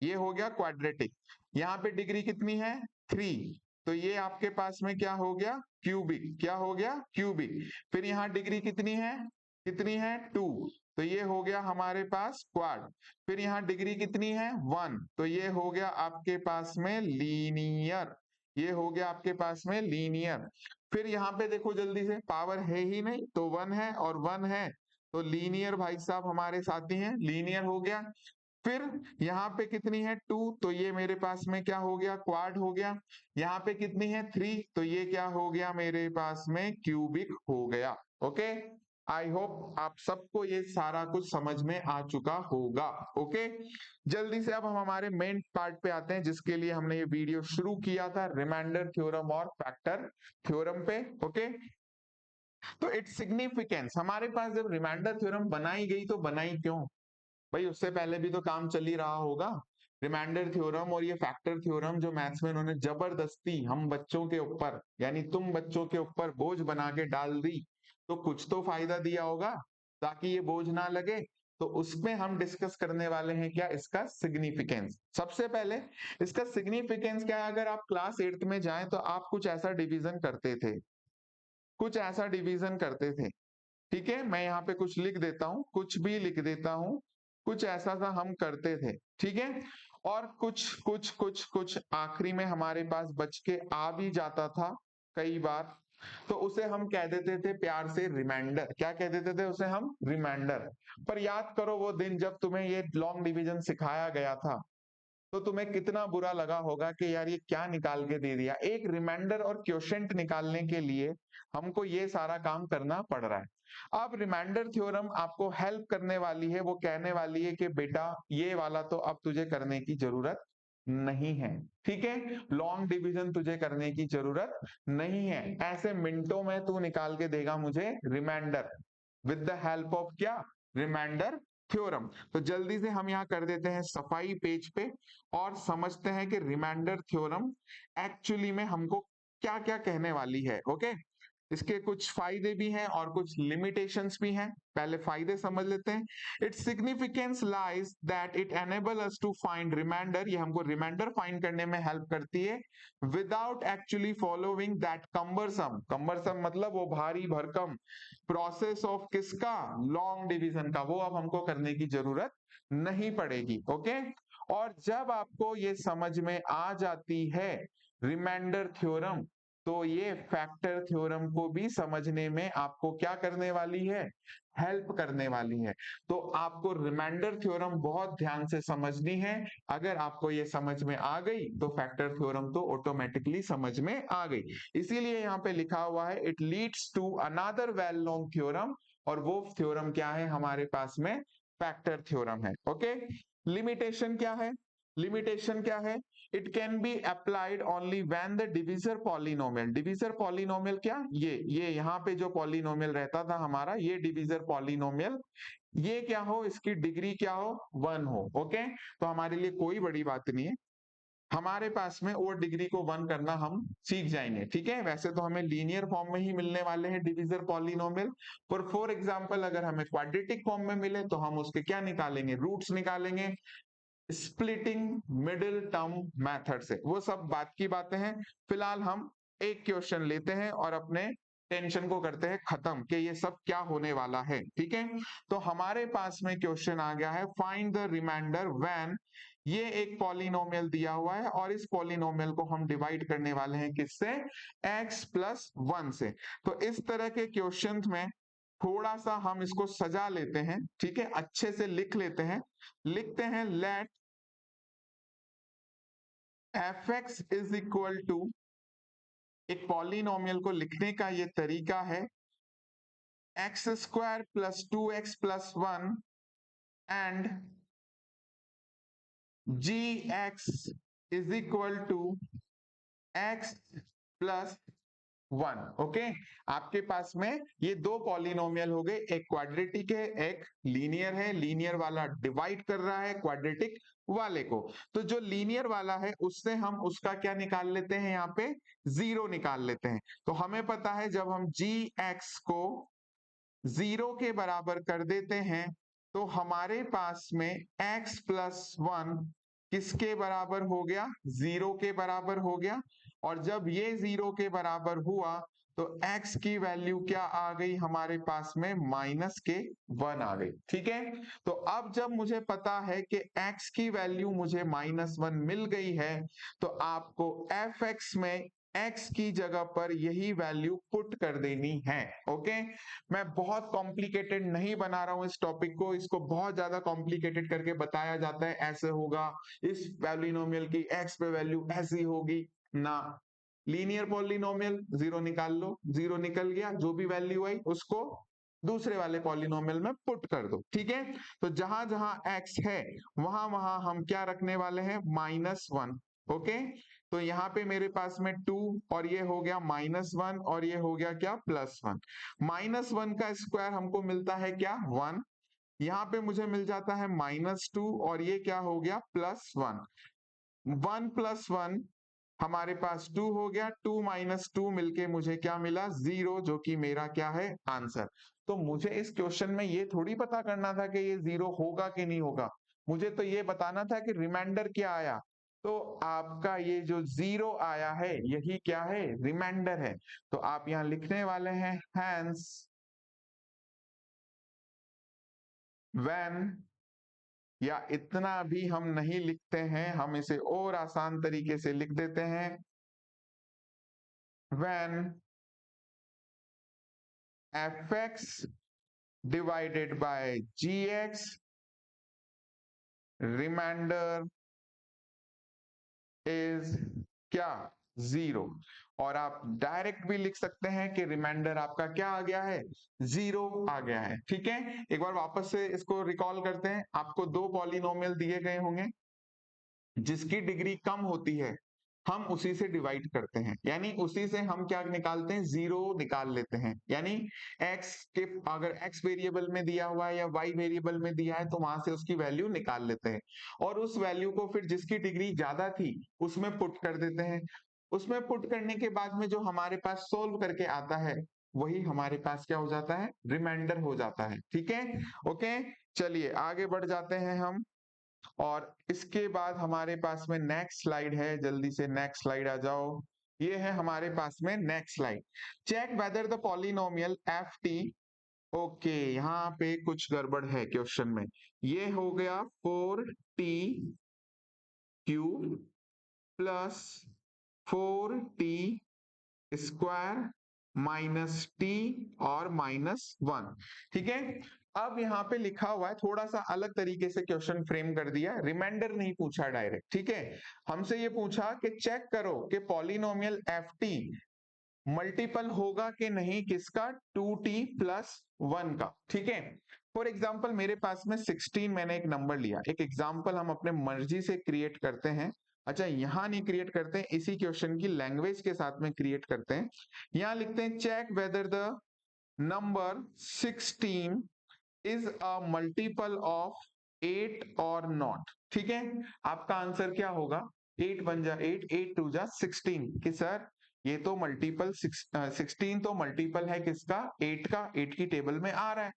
ये हो गया क्वाड्रेटिक। यहाँ पे डिग्री कितनी है? 3, तो ये आपके पास में क्या हो गया? क्यूबिक। क्या हो गया? क्यूबिक। फिर यहाँ डिग्री कितनी है? कितनी है? 2, तो ये हो गया हमारे पास क्वाड। फिर यहाँ डिग्री कितनी है? 1, तो ये हो गया आपके पास में लीनियर। ये हो गया आपके पास में लीनियर। फिर यहाँ पे देखो जल्दी से, पावर है ही नहीं तो 1 है और 1 है, तो लीनियर भाई साहब हमारे साथी हैं, लीनियर हो गया। फिर यहाँ पे कितनी है? 2, तो ये मेरे पास में क्या हो गया? क्वाड हो गया। यहाँ पे कितनी है? 3, तो ये क्या हो गया मेरे पास में? क्यूबिक हो गया। ओके, आई होप आप सबको ये सारा कुछ समझ में आ चुका होगा। ओके, जल्दी से अब हम हमारे मेन पार्ट पे आते हैं, जिसके लिए हमने ये वीडियो शुरू किया था, रिमाइंडर थ्योरम और फैक्टर थ्योरम पे। ओके, तो इट्स सिग्निफिकेंस, हमारे पास जब रिमाइंडर थ्योरम बनाई गई तो बनाई क्यों? भाई उससे पहले भी तो काम चल ही रहा होगा। रिमाइंडर थ्योरम और ये फैक्टर थ्योरम जो मैथ्स में इन्होंने जबरदस्ती हम बच्चों के ऊपर, यानी तुम बच्चों के ऊपर बोझ बना के डाल दी, तो कुछ तो फायदा दिया होगा ताकि ये बोझ ना लगे। तो उसमें हम डिस्कस करने वाले हैं क्या? इसका सिग्निफिकेंस। सबसे पहले इसका सिग्निफिकेंस क्या है? अगर आप क्लास 8th में जाएं तो आप कुछ ऐसा डिवीजन करते थे, कुछ ऐसा डिवीजन करते थे। ठीक है, मैं यहाँ पे कुछ लिख देता हूँ, कुछ भी लिख देता हूँ, कुछ ऐसा सा हम करते थे। ठीक है, और कुछ कुछ कुछ कुछ आखिरी में हमारे पास बच के आ भी जाता था कई बार, तो उसे हम कह देते थे प्यार से रिमाइंडर। क्या कह देते थे उसे हम? रिमाइंडर। पर याद करो वो दिन जब तुम्हें ये लॉन्ग डिवीजन सिखाया गया था, तो तुम्हें कितना बुरा लगा होगा कि यार ये क्या निकाल के दे दिया। एक रिमाइंडर और क्वोशंट निकालने के लिए हमको ये सारा काम करना पड़ रहा है। अब रिमाइंडर थ्योरम आपको हेल्प करने वाली है, वो कहने वाली है कि बेटा ये वाला तो अब तुझे करने की जरूरत नहीं है। ठीक है, लॉन्ग डिवीजन तुझे करने की जरूरत नहीं है, ऐसे मिनटों में तू निकाल के देगा मुझे reminder, with the help of क्या? Remainder theorem. तो जल्दी से हम यहाँ कर देते हैं सफाई पेज पे और समझते हैं कि रिमाइंडर थ्योरम एक्चुअली में हमको क्या क्या कहने वाली है। ओके, इसके कुछ फायदे भी हैं और कुछ लिमिटेशंस भी हैं। पहले फायदे समझ लेते हैं। Its significance lies that it enable us to find remainder, ये हमको रिमाइंडर फाइंड करने में हेल्प करती है, without actually following that cumbersome, cumbersome मतलब वो भारी भरकम प्रोसेस ऑफ किसका? लॉन्ग डिवीजन का, वो अब हमको करने की जरूरत नहीं पड़ेगी। ओके, और जब आपको ये समझ में आ जाती है रिमाइंडर थ्योरम, तो ये फैक्टर थ्योरम को भी समझने में आपको क्या करने वाली है? हेल्प करने वाली है। तो आपको रिमाइंडर थ्योरम बहुत ध्यान से समझनी है। अगर आपको ये समझ में आ गई तो फैक्टर थ्योरम तो ऑटोमेटिकली समझ में आ गई। इसीलिए यहाँ पे लिखा हुआ है it leads to another well known theorem, और वो थ्योरम क्या है हमारे पास में? फैक्टर थ्योरम है। ओके, लिमिटेशन क्या है? लिमिटेशन क्या है? It can be applied only when the divisor polynomial, divisor polynomial क्या? ये यहाँ पे जो पॉलिनोमियल रहता था हमारा, ये डिविजर पॉलिनोमियल, ये क्या हो? इसकी डिग्री क्या हो? 1 हो। ओके, तो हमारे लिए कोई बड़ी बात नहीं है, हमारे पास में वो डिग्री को 1 करना हम सीख जाएंगे। ठीक है, वैसे तो हमें लीनियर फॉर्म में ही मिलने वाले हैं डिविजर पॉलिनोमियल, पर फॉर एग्जांपल अगर हमें क्वाड्रेटिक फॉर्म में मिले तो हम उसके क्या निकालेंगे? रूट्स निकालेंगे, स्प्लिटिंग मिडिल टर्म मेथड से। वो सब बात की बातें हैं। फिलहाल हम एक क्वेश्चन लेते हैं और अपने टेंशन को करते हैं खत्म कि ये सब क्या होने वाला है। ठीक है, तो हमारे पास में क्वेश्चन आ गया है, फाइंड द रिमाइंडर व्हेन, ये एक पॉलिनोमियल दिया हुआ है और इस पॉलिनोमियल को हम डिवाइड करने वाले हैं किससे? x+1 से। तो इस तरह के क्वेश्चन में थोड़ा सा हम इसको सजा लेते हैं। ठीक है, अच्छे से लिख लेते हैं। लिखते हैं let f x is equal to, एक पॉलिनोमियल को लिखने का ये तरीका है, x square plus 2x plus 1 and g x is equal to x plus 1। Okay, आपके पास में ये दो पॉलिनोमियल हो गए, एक क्वाड्रेटिक है एक लीनियर है। लीनियर वाला डिवाइड कर रहा है क्वाड्रेटिक वाले को, तो जो लीनियर वाला है उससे हम उसका क्या निकाल लेते हैं, यहाँ पे जीरो निकाल लेते हैं। तो हमें पता है जब हम जी एक्स को जीरो के बराबर कर देते हैं तो हमारे पास में x प्लस 1 किसके बराबर हो गया, जीरो के बराबर हो गया। और जब ये जीरो के बराबर हुआ तो x की वैल्यू क्या आ गई हमारे पास में, माइनस के 1 आ गई। ठीक है, तो अब जब मुझे पता है कि x की वैल्यू मुझे -1 मिल गई है तो आपको fx में x की जगह पर यही वैल्यू पुट कर देनी है। ओके, मैं बहुत कॉम्प्लिकेटेड नहीं बना रहा हूं इस टॉपिक को, इसको बहुत ज्यादा कॉम्प्लिकेटेड करके बताया जाता है, ऐसे होगा, इस पॉलिनोमियल की x पे वैल्यू ऐसी होगी ना। लीनियर पॉलिनोमियल जीरो निकाल लो, जीरो निकल गया, जो भी वैल्यू आई उसको दूसरे वाले पॉलिनोमियल में पुट कर दो। ठीक है, तो जहां जहां x है वहां वहां हम क्या रखने वाले हैं, -1। ओके, तो यहाँ पे मेरे पास में 2 और ये हो गया -1 और ये हो गया क्या, +1। -1 का स्क्वायर हमको मिलता है क्या, 1। यहाँ पे मुझे मिल जाता है -2 और ये क्या हो गया, +1। 1 + 1 हमारे पास 2 हो गया, 2 - 2 मिलके मुझे क्या मिला, 0, जो कि मेरा क्या है, आंसर। तो मुझे इस क्वेश्चन में ये थोड़ी पता करना था कि ये 0 होगा कि नहीं होगा, मुझे तो ये बताना था कि रिमाइंडर क्या आया। तो आपका ये जो 0 आया है यही क्या है, रिमाइंडर है। तो आप यहाँ लिखने वाले हैं हैंस व्हेन, या इतना भी हम नहीं लिखते हैं, हम इसे और आसान तरीके से लिख देते हैं, when fx divided by gx remainder is क्या, 0। और आप डायरेक्ट भी लिख सकते हैं कि रिमाइंडर आपका क्या आ गया है, 0 आ गया है। ठीक है, एक बार वापस से इसको रिकॉल करते हैं। आपको दो पॉलिनोमियल दिए गए होंगे, जिसकी डिग्री कम होती है हम उसी से डिवाइड करते हैं, यानी उसी से हम क्या निकालते हैं, 0 निकाल लेते हैं। यानी x के अगर x वेरिएबल में दिया हुआ है या y वेरिएबल में दिया है तो वहां से उसकी वैल्यू निकाल लेते हैं और उस वैल्यू को फिर जिसकी डिग्री ज्यादा थी उसमें पुट कर देते हैं। उसमें पुट करने के बाद में जो हमारे पास सोल्व करके आता है वही हमारे पास क्या हो जाता है, रिमाइंडर हो जाता है। ठीक है, ओके, चलिए आगे बढ़ जाते हैं हम। और इसके बाद हमारे पास में नेक्स्ट स्लाइड है, जल्दी से नेक्स्ट स्लाइड आ जाओ। ये है हमारे पास में next slide, check whether the polynomial f t. Okay, यहाँ पे कुछ गड़बड़ है क्वेश्चन में। ये हो गया 4t³ प्लस 4t² -t और -1। ठीक है, अब यहाँ पे लिखा हुआ है थोड़ा सा अलग तरीके से क्वेश्चन फ्रेम कर दिया, रिमाइंडर नहीं पूछा डायरेक्ट। ठीक है, हमसे ये पूछा कि चेक करो कि पॉलिनोमियल एफ टी मल्टीपल होगा कि नहीं, किसका, 2t+1 का। ठीक है, फॉर एग्जाम्पल मेरे पास में 16, मैंने एक नंबर लिया, एक एग्जाम्पल हम अपने मर्जी से क्रिएट करते हैं। अच्छा, यहां नहीं क्रिएट करते हैं, इसी क्वेश्चन की लैंग्वेज के साथ में क्रिएट करते हैं। यहां लिखते हैं check whether the number 16 is a multiple of 8 और नॉट। ठीक है, आपका आंसर क्या होगा, 8 बन जा 8, 8 2 जा 16, कि सर ये तो मल्टीपल 16 तो मल्टीपल है किसका, 8 का, 8 की टेबल में आ रहा है।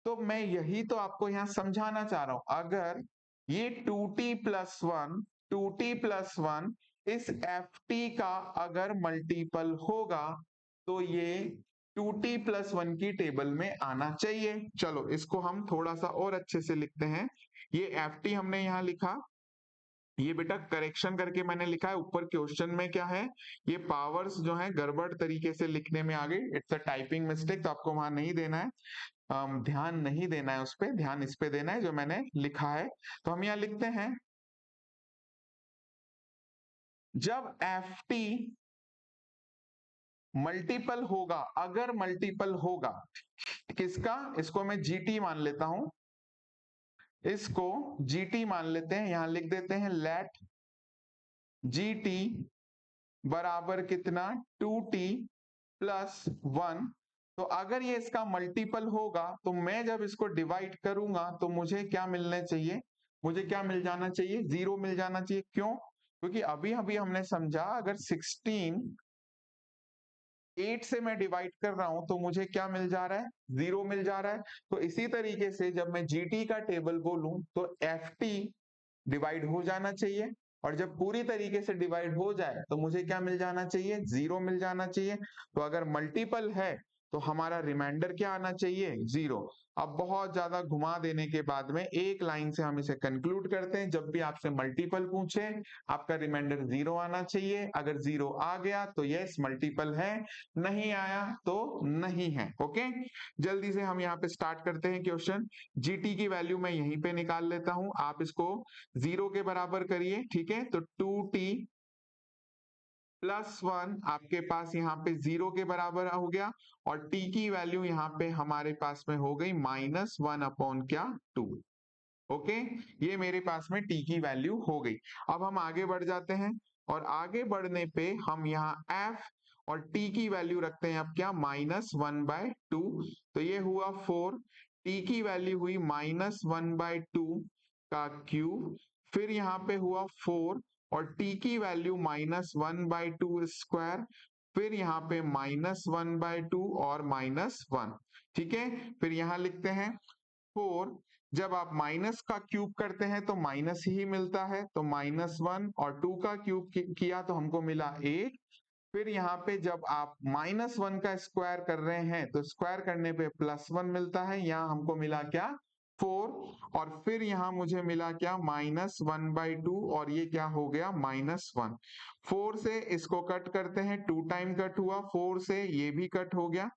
तो मैं यही तो आपको यहाँ समझाना चाह रहा हूं, अगर ये 2t+1, 2t+1 इस एफ टी का अगर मल्टीपल होगा तो ये 2t+1 की टेबल में आना चाहिए। चलो इसको हम थोड़ा सा और अच्छे से लिखते हैं। ये एफ टी हमने यहाँ लिखा, ये बेटा करेक्शन करके मैंने लिखा है, ऊपर क्वेश्चन में क्या है, ये पावर्स जो है गड़बड़ तरीके से लिखने में आ गई, इट्स अ टाइपिंग मिस्टेक, तो आपको वहां नहीं देना है, ध्यान नहीं देना है उस पे, ध्यान इस पे देना है जो मैंने लिखा है। तो हम यहाँ लिखते हैं जब एफ टी मल्टीपल होगा, अगर मल्टीपल होगा किसका, इसको मैं जीटी मान लेता हूं, इसको जीटी मान लेते हैं, यहां लिख देते हैं लेट जीटी बराबर कितना 2t प्लस 1। तो अगर ये इसका मल्टीपल होगा तो मैं जब इसको डिवाइड करूंगा तो मुझे क्या मिलने चाहिए, मुझे क्या मिल जाना चाहिए, 0 मिल जाना चाहिए। क्यों? क्योंकि अभी अभी हमने समझा अगर 16 8 से मैं डिवाइड कर रहा हूं तो मुझे क्या मिल जा रहा है, 0 मिल जा रहा है। तो इसी तरीके से जब मैं जीटी का टेबल बोलूं तो एफ टी डिवाइड हो जाना चाहिए, और जब पूरी तरीके से डिवाइड हो जाए तो मुझे क्या मिल जाना चाहिए, 0 मिल जाना चाहिए। तो अगर मल्टीपल है तो हमारा रिमाइंडर क्या आना चाहिए, 0। अब बहुत ज्यादा घुमा देने के बाद में एक लाइन से हम इसे कंक्लूड करते हैं, जब भी आपसे मल्टीपल पूछे आपका रिमाइंडर 0 आना चाहिए। अगर 0 आ गया तो यस मल्टीपल है, नहीं आया तो नहीं है। ओके, जल्दी से हम यहाँ पे स्टार्ट करते हैं क्वेश्चन। जीटी की वैल्यू मैं यहीं पे निकाल लेता हूं, आप इसको 0 के बराबर करिए, ठीक है। तो 2t प्लस 1 आपके पास यहाँ पे 0 के बराबर हो गया, और t की वैल्यू यहाँ पे हमारे पास में हो गई -1 अपॉन क्या 2। ओके, ये मेरे पास में t की वैल्यू हो गई। अब हम आगे बढ़ जाते हैं, और आगे बढ़ने पे हम यहाँ f और t की वैल्यू रखते हैं अब क्या, -1/2। तो ये हुआ 4, t की वैल्यू हुई -1/2 का क्यूब, फिर यहाँ पे हुआ 4, और t की वैल्यू -1/2 स्क्वायर, फिर यहाँ पे -1/2 और -1। ठीक है, फिर यहाँ लिखते हैं 4, जब आप माइनस का क्यूब करते हैं तो माइनस ही मिलता है, तो -1, और 2 का क्यूब किया तो हमको मिला 8। फिर यहाँ पे जब आप -1 का स्क्वायर कर रहे हैं तो स्क्वायर करने पे +1 मिलता है, यहाँ हमको मिला क्या 4, और फिर यहाँ मुझे मिला क्या -1/2, और ये क्या हो गया -1। 4 से इसको कट करते हैं, 2 टाइम कट हुआ, 4 से ये भी कट हो गया,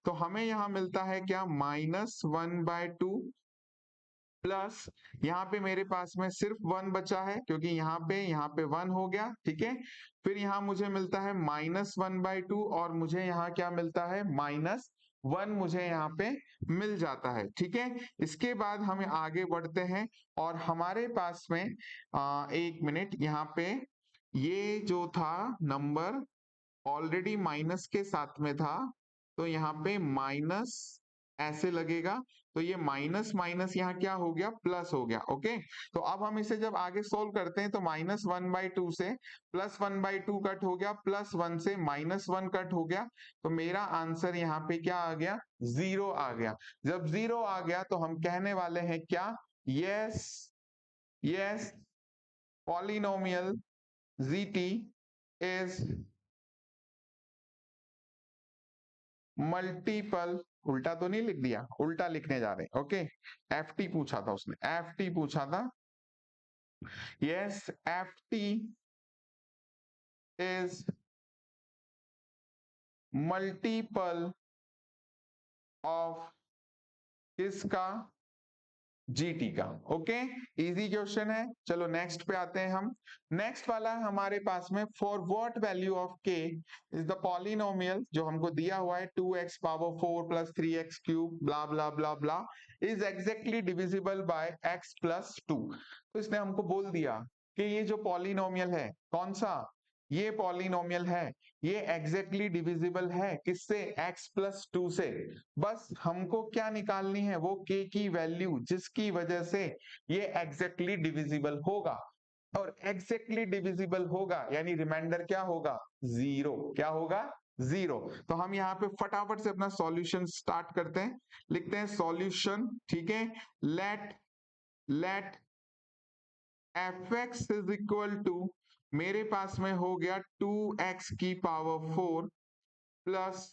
तो हमें यहाँ मिलता है क्या -1/2 प्लस, यहाँ पे मेरे पास में सिर्फ 1 बचा है क्योंकि यहाँ पे 1 हो गया, ठीक है। फिर यहाँ मुझे मिलता है -1/2, और मुझे यहाँ क्या मिलता है -1 मुझे यहाँ पे मिल जाता है, ठीक है। इसके बाद हम आगे बढ़ते हैं, और हमारे पास में 1 मिनट, यहाँ पे ये जो था नंबर ऑलरेडी माइनस के साथ में था, तो यहाँ पे माइनस ऐसे लगेगा, तो ये माइनस माइनस यहाँ क्या हो गया, प्लस हो गया। ओके, तो अब हम इसे जब आगे सोल्व करते हैं तो -1/2 से +1/2 कट हो गया, +1 से -1 कट हो गया, तो मेरा आंसर यहाँ पे क्या आ गया, 0 आ गया। जब 0 आ गया तो हम कहने वाले हैं क्या, yes yes polynomial GT is multiple, उल्टा तो नहीं लिख दिया, उल्टा लिखने जा रहे हैं। ओके, एफ टी पूछा था उसने, एफ टी पूछा था, yes F T is multiple of किसका, जीटी का। ओके, इजी क्वेश्चन है। चलो नेक्स्ट पे आते हैं हम। नेक्स्ट वाला है हमारे पास में, फॉर व्हाट वैल्यू ऑफ के इज द पॉलिनोमियल, जो हमको दिया हुआ है 2x power 4 plus 3x cube blah blah blah blah is exactly divisible by x plus 2। तो इसने हमको बोल दिया कि ये जो पॉलिनोमियल है, कौन सा, ये पॉलिनोमियल है, ये एग्जैक्टली डिविजिबल है किससे, x प्लस 2 से। बस हमको क्या निकालनी है, वो k की वैल्यू जिसकी वजह से ये एग्जैक्टली डिविजिबल होगा, और एग्जैक्टली डिविजिबल होगा यानी रिमाइंडर क्या होगा, 0। क्या होगा, 0। तो हम यहाँ पे फटाफट से अपना सॉल्यूशन स्टार्ट करते हैं, लिखते हैं सॉल्यूशन, ठीक है। Let fx is equal to, मेरे पास में हो गया 2x की power 4 plus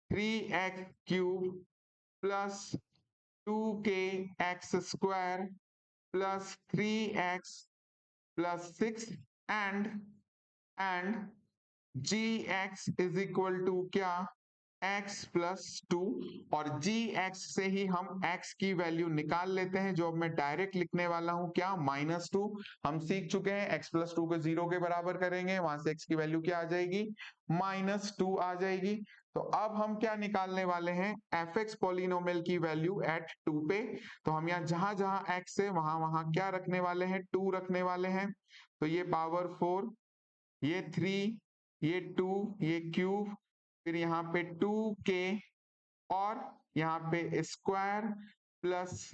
3x cube plus 2k x square plus 3x प्लस 6 and gx is equal to क्या, x प्लस 2 और जी एक्स से ही हम x की वैल्यू निकाल लेते हैं, जो अब मैं डायरेक्ट लिखने वाला हूं क्या, -2। हम सीख चुके हैं x प्लस 2 को 0 के बराबर करेंगे, वहां से x की वैल्यू क्या आ जाएगी, -2 आ जाएगी। तो अब हम क्या निकालने वाले हैं, fx पॉलिनोमियल की वैल्यू एट 2 पे। तो हम यहाँ जहां जहां x है वहां वहां क्या रखने वाले हैं, 2 रखने वाले हैं। तो ये पावर 4, ये 3, ये 2, ये क्यूब, फिर यहाँ पे 2k और यहाँ पे स्क्वायर प्लस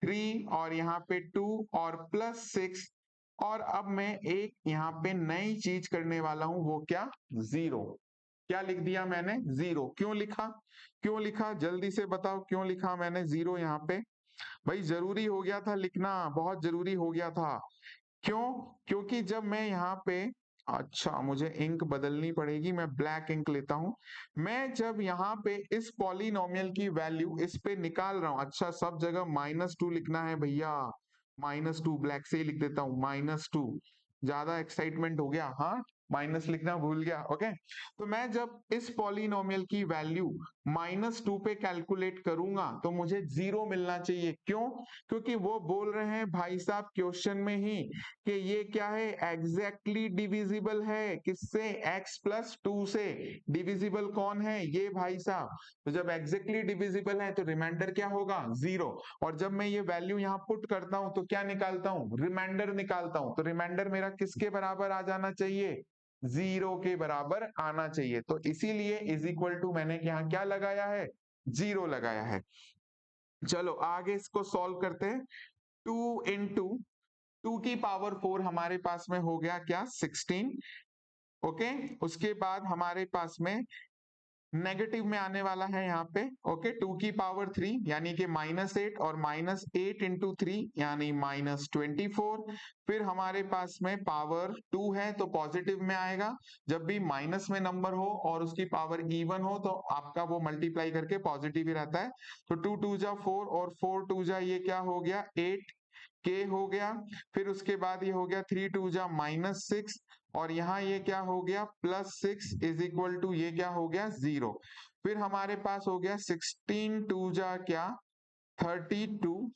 3 और यहाँ पे 2 और प्लस 6। और अब मैं एक यहाँ पे नई चीज करने वाला हूं, वो क्या, 0। क्या लिख दिया मैंने, 0। क्यों लिखा, क्यों लिखा, जल्दी से बताओ क्यों लिखा मैंने 0 यहाँ पे। भाई जरूरी हो गया था लिखना, बहुत जरूरी हो गया था। क्यों, क्योंकि जब मैं यहाँ पे, अच्छा मुझे इंक बदलनी पड़ेगी, मैं ब्लैक इंक लेता हूं। मैं जब यहाँ पे इस पॉलिनोमियल की वैल्यू इस पे निकाल रहा हूं, अच्छा सब जगह -2 लिखना है भैया, -2 ब्लैक से ही लिख देता हूं, -2, ज्यादा एक्साइटमेंट हो गया, हाँ माइनस लिखना भूल गया, ओके। तो मैं जब इस पॉलिनोमियल की वैल्यू -2 पे कैलकुलेट करूंगा तो मुझे 0 मिलना चाहिए। क्यों, क्योंकि वो बोल रहे हैं भाई साहब क्वेश्चन में ही कि ये क्या है, एग्जैक्टली डिविजिबल है, किससे, x प्लस 2 से। डिविजिबल कौन है, ये भाई साहब। तो जब एग्जैक्टली डिविजिबल है तो रिमाइंडर क्या होगा, 0। और जब मैं ये वैल्यू यहाँ पुट करता हूं तो क्या निकालता हूँ, रिमाइंडर निकालता हूं। तो रिमाइंडर मेरा किसके बराबर आ जाना चाहिए, 0 के बराबर आना चाहिए। तो इसीलिए इज इक्वल टू मैंने यहाँ क्या लगाया है, 0 लगाया है। चलो आगे इसको सॉल्व करते हैं। 2 इंटू 2 की पावर 4 हमारे पास में हो गया क्या, 16। ओके, उसके बाद हमारे पास में नेगेटिव में आने वाला है यहाँ पे, ओके, 2 की पावर 3 यानी कि -8 और -8 इंटू 3 यानी -24। फिर हमारे पास में पावर 2 है तो पॉजिटिव में आएगा। जब भी माइनस में नंबर हो और उसकी पावर इवन हो तो आपका वो मल्टीप्लाई करके पॉजिटिव ही रहता है। तो 2 2 जा 4 और 4 2 जा ये क्या हो गया, 8 के हो गया। फिर उसके बाद ये हो गया 3 2 जा -6 और यहाँ ये क्या हो गया, +6 इज इक्वल टू ये क्या हो गया, 0। फिर हमारे पास हो गया 16 2 जा क्या, 32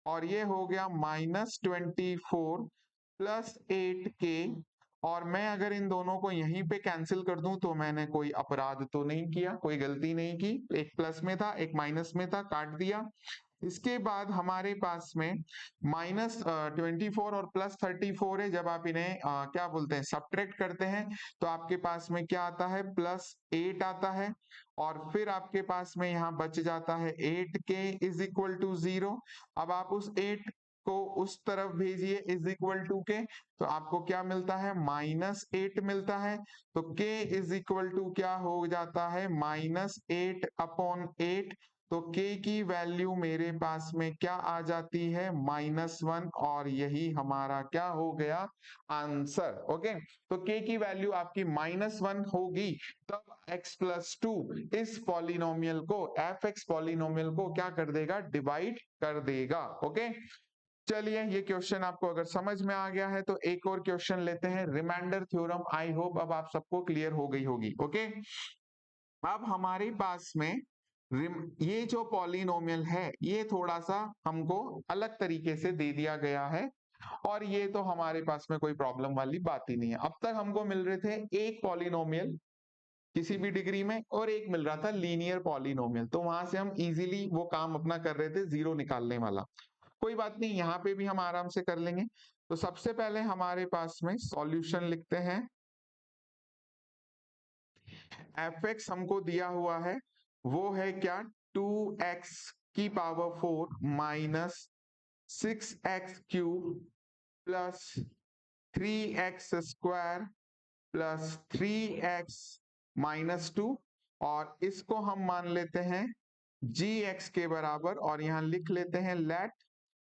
और ये हो गया -24 +8k। और मैं अगर इन दोनों को यहीं पे कैंसिल कर दूं तो मैंने कोई अपराध तो नहीं किया, कोई गलती नहीं की। एक प्लस में था एक माइनस में था, काट दिया। इसके बाद हमारे पास में -24 और +34 है। जब आप इन्हें क्या बोलते हैं, सब्ट्रैक्ट करते हैं तो आपके पास में क्या आता है, +8 आता है। और फिर आपके पास में यहाँ बच जाता है 8k इज इक्वल टू 0। अब आप उस 8 को उस तरफ भेजिए इज इक्वल टू के, तो आपको क्या मिलता है, -8 मिलता है। तो k इज इक्वल टू क्या हो जाता है, -8/8। तो k की वैल्यू मेरे पास में क्या आ जाती है, -1। और यही हमारा क्या हो गया, आंसर। ओके, तो k की वैल्यू आपकी -1 होगी, तब x प्लस 2 इस पॉलिनोमियल को, fx पॉलिनोमियल को क्या कर देगा, डिवाइड कर देगा। ओके, चलिए ये क्वेश्चन आपको अगर समझ में आ गया है तो एक और क्वेश्चन लेते हैं, रिमाइंडर थ्योरम। आई होप अब आप सबको क्लियर हो गई होगी। ओके, अब हमारे पास में ये जो पॉलिनोमियल है ये थोड़ा सा हमको अलग तरीके से दे दिया गया है, और ये तो हमारे पास में कोई प्रॉब्लम वाली बात ही नहीं है। अब तक हमको मिल रहे थे एक पॉलिनोमियल किसी भी डिग्री में और एक मिल रहा था लीनियर पॉलिनोमियल, तो वहां से हम इजीली वो काम अपना कर रहे थे, 0 निकालने वाला। कोई बात नहीं, यहाँ पे भी हम आराम से कर लेंगे। तो सबसे पहले हमारे पास में सॉल्यूशन लिखते हैं। fx हमको दिया हुआ है, वो है क्या, 2x की power 4 minus 6x³ plus 3x² plus 3x -2। और इसको हम मान लेते हैं gx के बराबर, और यहां लिख लेते हैं let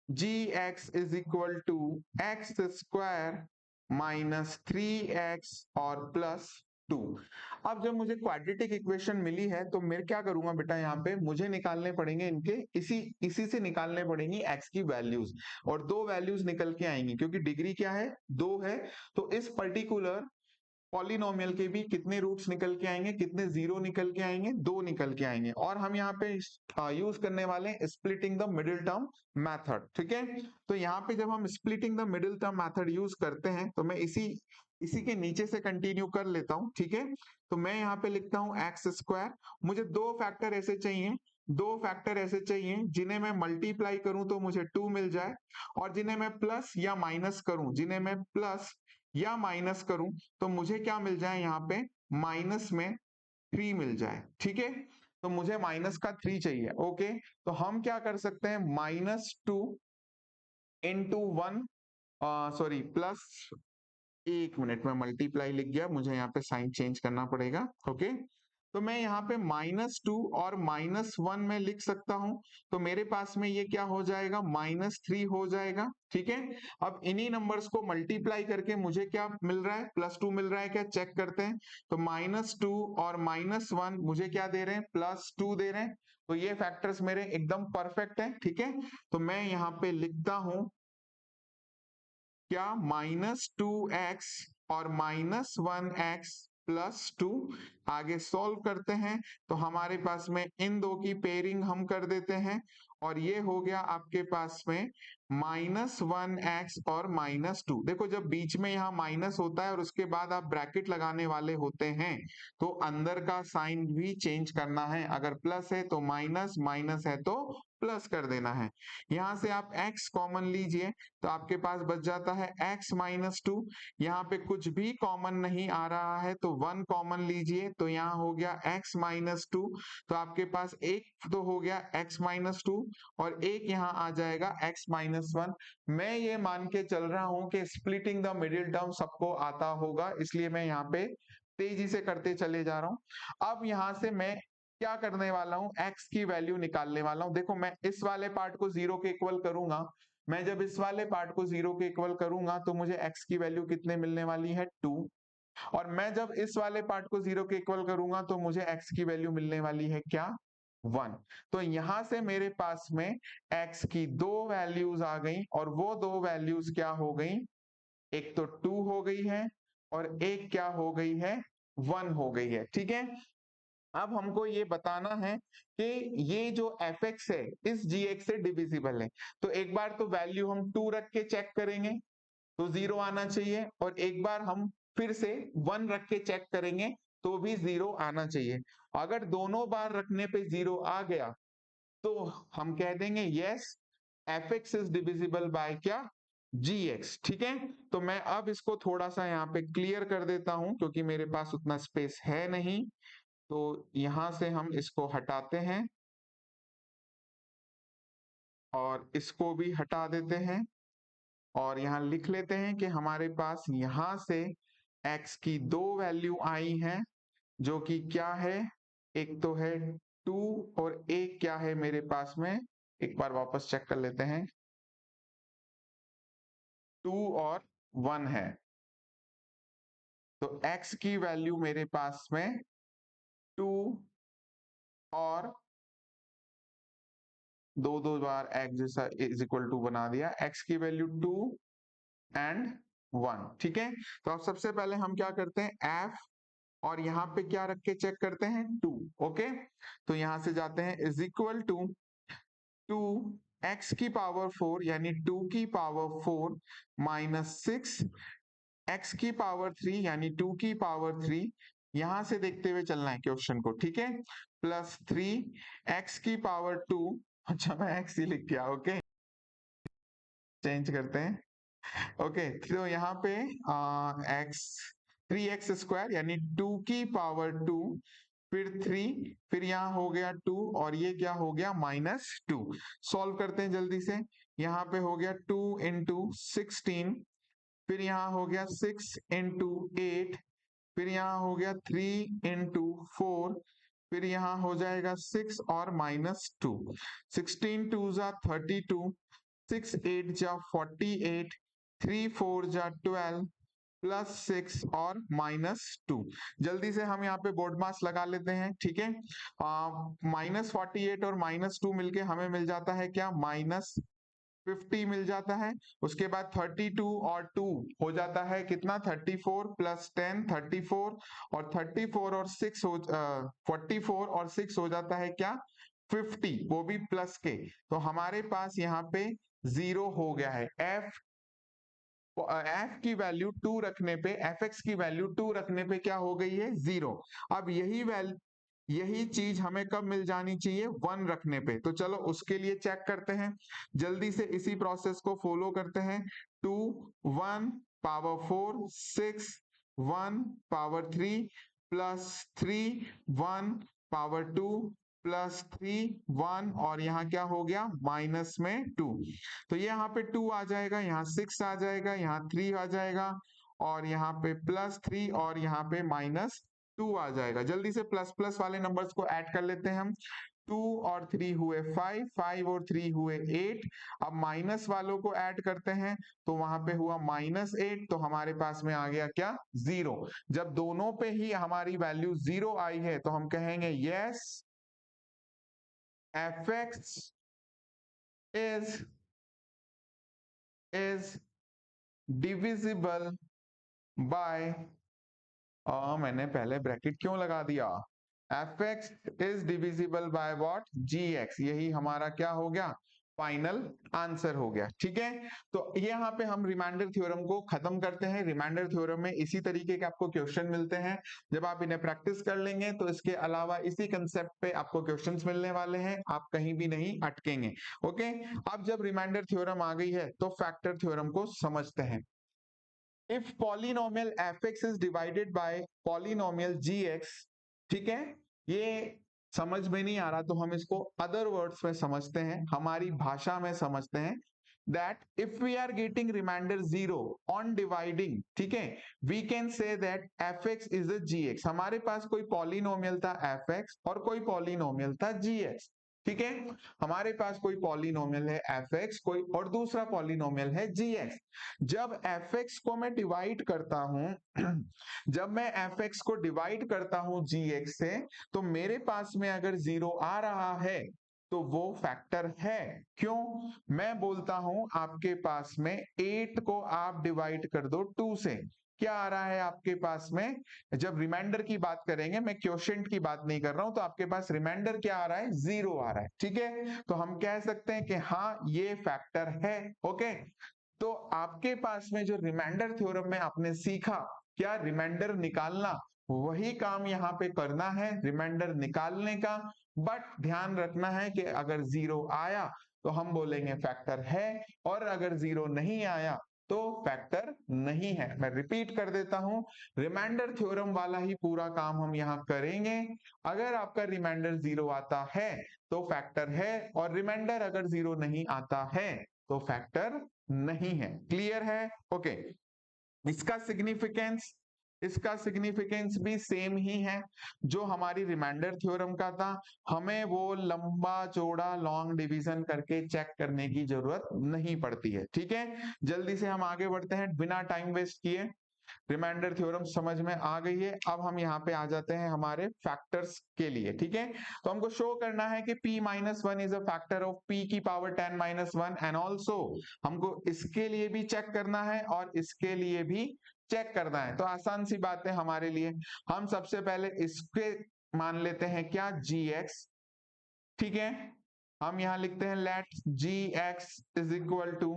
gx is equal to x² -3x और +2। अब जब मुझे क्वाड्रेटिक इक्वेशन मिली है तो मैं क्या करूंगा बेटा, यहाँ पे मुझे निकालने पड़ेंगे इनके, इसी से निकालने पड़ेंगी x की वैल्यूज, और दो वैल्यूज निकल के आएंगी क्योंकि डिग्री क्या है, 2 है। तो इस पर्टिकुलर पॉलिनोमियल के भी कितने रूट्स निकल के आएंगे, कितने जीरो निकल के आएंगे, 2 निकल के आएंगे। और हम यहाँ पे यूज करने वाले हैं splitting the middle term method, ठीक है। तो यहाँ पे जब हम splitting the middle term method use करते हैं तो मैं इसी के नीचे से कंटिन्यू कर लेता हूं, ठीक है। तो मैं यहाँ पे लिखता हूँ एक्स स्क्वायर। मुझे दो फैक्टर ऐसे चाहिए जिन्हें मैं मल्टीप्लाई करूं तो मुझे 2 मिल जाए, और जिन्हें मैं प्लस या माइनस करूं तो मुझे क्या मिल जाए, यहाँ पे माइनस में 3 मिल जाए, ठीक है। तो मुझे माइनस का 3 चाहिए, ओके। तो हम क्या कर सकते हैं, -2 इंटू 1, सॉरी प्लस, एक मिनट में मल्टीप्लाई लिख गया, मुझे यहाँ पे साइन चेंज करना पड़ेगा, ओके। तो मैं यहाँ पे -2 और -1 में लिख सकता हूं, तो मेरे पास में ये क्या हो जाएगा, -3 हो जाएगा, ठीक है। अब इन्हीं नंबर्स को मल्टीप्लाई करके मुझे क्या मिल रहा है, +2 मिल रहा है क्या, चेक करते हैं। तो -2 और -1 मुझे क्या दे रहे हैं, +2 दे रहे हैं। तो ये फैक्टर्स मेरे एकदम परफेक्ट है, ठीक है। तो मैं यहाँ पे लिखता हूं क्या, -2x और -1x +2। आगे सॉल्व करते हैं तो हमारे पास में इन दो की पेयरिंग हम कर देते हैं, और ये हो गया आपके पास में -1x और -2। देखो जब बीच में यहाँ माइनस होता है और उसके बाद आप ब्रैकेट लगाने वाले होते हैं तो अंदर का साइन भी चेंज करना है, अगर प्लस है तो माइनस, माइनस है तो प्लस कर देना है। यहाँ से आप x कॉमन लीजिए तो आपके पास बच जाता है x -2। यहाँ पे कुछ भी कॉमन नहीं आ रहा है तो 1 कॉमन लीजिए, तो यहाँ हो गया x -2। तो आपके पास एक तो हो गया x -2 और एक यहाँ आ जाएगा x -1। मैं ये मान के चल रहा हूं कि स्प्लिटिंग द मिडिल टर्म सबको आता होगा, इसलिए मैं यहाँ पे तेजी से करते चले जा रहा हूं। अब यहाँ से मैं क्या करने वाला हूं, x की वैल्यू निकालने वाला हूं। देखो मैं इस वाले पार्ट को 0 के इक्वल करूंगा, मैं जब इस वाले पार्ट को 0 के इक्वल करूंगा तो मुझे x की वैल्यू कितने मिलने वाली है, 2। और मैं जब इस वाले पार्ट को 0 के इक्वल करूंगा तो मुझे x की वैल्यू मिलने वाली है क्या, 1। तो यहां से मेरे पास में x की दो वैल्यूज आ गई, और वो दो वैल्यूज क्या हो गई, एक तो 2 हो गई है और एक क्या हो गई है, 1 हो गई है, ठीक है। अब हमको ये बताना है कि ये जो fx है इस gx से डिविजिबल है। तो एक बार तो वैल्यू हम 2 रख के चेक करेंगे तो 0 आना चाहिए, और एक बार हम फिर से 1 रख के चेक करेंगे तो भी 0 आना चाहिए। अगर दोनों बार रखने पे 0 आ गया तो हम कह देंगे yes, fx is divisible bye क्या, gx, ठीक है। तो मैं अब इसको थोड़ा सा यहाँ पे क्लियर कर देता हूं क्योंकि मेरे पास उतना स्पेस है नहीं। तो यहां से हम इसको हटाते हैं और इसको भी हटा देते हैं, और यहाँ लिख लेते हैं कि हमारे पास यहां से x की दो वैल्यू आई हैं, जो कि क्या है, एक तो है 2 और एक क्या है मेरे पास में, एक बार वापस चेक कर लेते हैं, 2 और 1 है। तो x की वैल्यू मेरे पास में 2 और दो बार x जैसा इज इक्वल टू बना दिया, x की वैल्यू 2 एंड 1, ठीक है। तो अब सबसे पहले हम क्या करते हैं, f और यहाँ पे क्या रख के चेक करते हैं, 2, ओके। तो यहां से जाते हैं इज इक्वल टू 2 x की पावर 4 यानी 2 की पावर 4 -6 x की पावर 3 यानी 2 की पावर 3, यहां से देखते हुए चलना है क्वेश्चन को, ठीक है, +3 x की पावर 2, अच्छा मैं x ही लिख गया, ओके, चेंज करते हैं, ओके। तो यहाँ पे x 3x² यानी 2 की पावर 2, फिर 3, फिर यहाँ हो गया 2 और ये क्या हो गया, -2। सॉल्व करते हैं जल्दी से, यहाँ पे हो गया 2 × 16, फिर यहाँ हो गया 6 × 8, फिर यहाँ हो गया 3 × 4, फिर यहाँ हो जाएगा 6 और -2, 16 2 जा 32, 6 8 जा 48, 3 4 जा 12, +6 और -2। जल्दी से हम यहाँ पे बोर्ड मास लगा लेते हैं, ठीक है। -48 और -2 मिलके हमें मिल जाता है क्या, 50 मिल जाता है। उसके बाद 32 और 2 हो जाता है कितना, 34 प्लस 10 34, और 34 और 6 हो 44 और 6 हो जाता है क्या, 50, वो भी प्लस के। तो हमारे पास यहाँ पे 0 हो गया है। एफ की वैल्यू 2 रखने पे, एफ एक्स की वैल्यू 2 रखने पे क्या हो गई है, 0। अब यही चीज हमें कब मिल जानी चाहिए, 1 रखने पे। तो चलो उसके लिए चेक करते हैं, जल्दी से इसी प्रोसेस को फॉलो करते हैं। 2 1 power 4 6 1 power 3 plus 3 1 power 2 plus 3 1, और यहाँ क्या हो गया, माइनस में 2। तो ये यहाँ पे 2 आ जाएगा, यहाँ 6 आ जाएगा, यहाँ 3 आ जाएगा, और यहाँ पे प्लस 3, और यहाँ पे माइनस 2 आ जाएगा। जल्दी से प्लस प्लस वाले नंबर्स को ऐड कर लेते हैं हम। 2 और 3 हुए 5, 5 और 3 हुए 8। अब माइनस वालों को ऐड करते हैं, तो वहां पे हुआ -8, तो हमारे पास में आ गया क्या, 0। जब दोनों पे ही हमारी वैल्यू 0 आई है, तो हम कहेंगे yes, f x is divisible by, मैंने पहले ब्रैकेट क्यों लगा दिया, f x is divisible by what, g x. यही हमारा क्या हो गया, फाइनल आंसर हो गया। ठीक है, तो यहाँ पे हम रिमाइंडर थ्योरम को खत्म करते हैं। रिमाइंडर थ्योरम में इसी तरीके के आपको क्वेश्चन मिलते हैं। जब आप इन्हें प्रैक्टिस कर लेंगे तो इसके अलावा इसी कंसेप्ट पे आपको क्वेश्चंस मिलने वाले हैं, आप कहीं भी नहीं अटकेंगे। ओके, अब जब रिमाइंडर थ्योरम आ गई है तो फैक्टर थ्योरम को समझते हैं। If polynomial f x is divided by polynomial g x, ठीक है, ये समझ में नहीं आ रहा तो हम इसको अदर वर्ड्स में समझते हैं, हमारी भाषा में समझते हैं। that if we are getting remainder 0 on dividing, ठीक है, we can say that fx is a gx। हमारे पास कोई पॉलिनोमियल था fx और कोई पॉलिनोमियल था gx। ठीक है, हमारे पास कोई पॉलिनोमियल है fx, कोई और दूसरा पॉलिनोमियल है gx। जब fx को मैं डिवाइड करता हूं जब मैं fx को डिवाइड करता हूं gx से, तो मेरे पास में अगर 0 आ रहा है तो वो फैक्टर है। क्यों, मैं बोलता हूं आपके पास में 8 को आप डिवाइड कर दो 2 से, क्या आ रहा है आपके पास में, जब रिमाइंडर की बात करेंगे, मैं क्वोशिएंट की बात नहीं कर रहा हूं, तो आपके पास रिमाइंडर क्या आ रहा है, 0 आ रहा है। ठीक है, तो हम कह सकते हैं कि हाँ ये फैक्टर है। ओके, तो आपके पास में जो रिमाइंडर थ्योरम में आपने सीखा, क्या रिमाइंडर निकालना, वही काम यहाँ पे करना है, रिमाइंडर निकालने का। बट ध्यान रखना है कि अगर 0 आया तो हम बोलेंगे फैक्टर है, और अगर 0 नहीं आया तो फैक्टर नहीं है। मैं रिपीट कर देता हूं, रिमाइंडर थ्योरम वाला ही पूरा काम हम यहाँ करेंगे। अगर आपका रिमाइंडर 0 आता है तो फैक्टर है, और रिमाइंडर अगर 0 नहीं आता है तो फैक्टर नहीं है। क्लियर है? ओके, इसका सिग्निफिकेंस भी सेम ही है जो हमारी रिमाइंडर थ्योरम का था। हमें वो लंबा चौड़ा लॉन्ग डिवीजन करके चेक करने की जरूरत नहीं पड़ती है। ठीक है, जल्दी से हम आगे बढ़ते हैं बिना टाइम वेस्ट किए। रिमाइंडर थ्योरम समझ में आ गई है, अब हम यहाँ पे आ जाते हैं हमारे फैक्टर्स के लिए। ठीक है, तो हमको शो करना है कि p-1 is a factor of p की पावर 10-1, एंड ऑल्सो हमको इसके लिए भी चेक करना है और इसके लिए भी चेक करना है। तो आसान सी बात है हमारे लिए, हम सबसे पहले इसके मान लेते हैं क्या, gx। ठीक है, हम यहाँ लिखते हैं let gx is equal to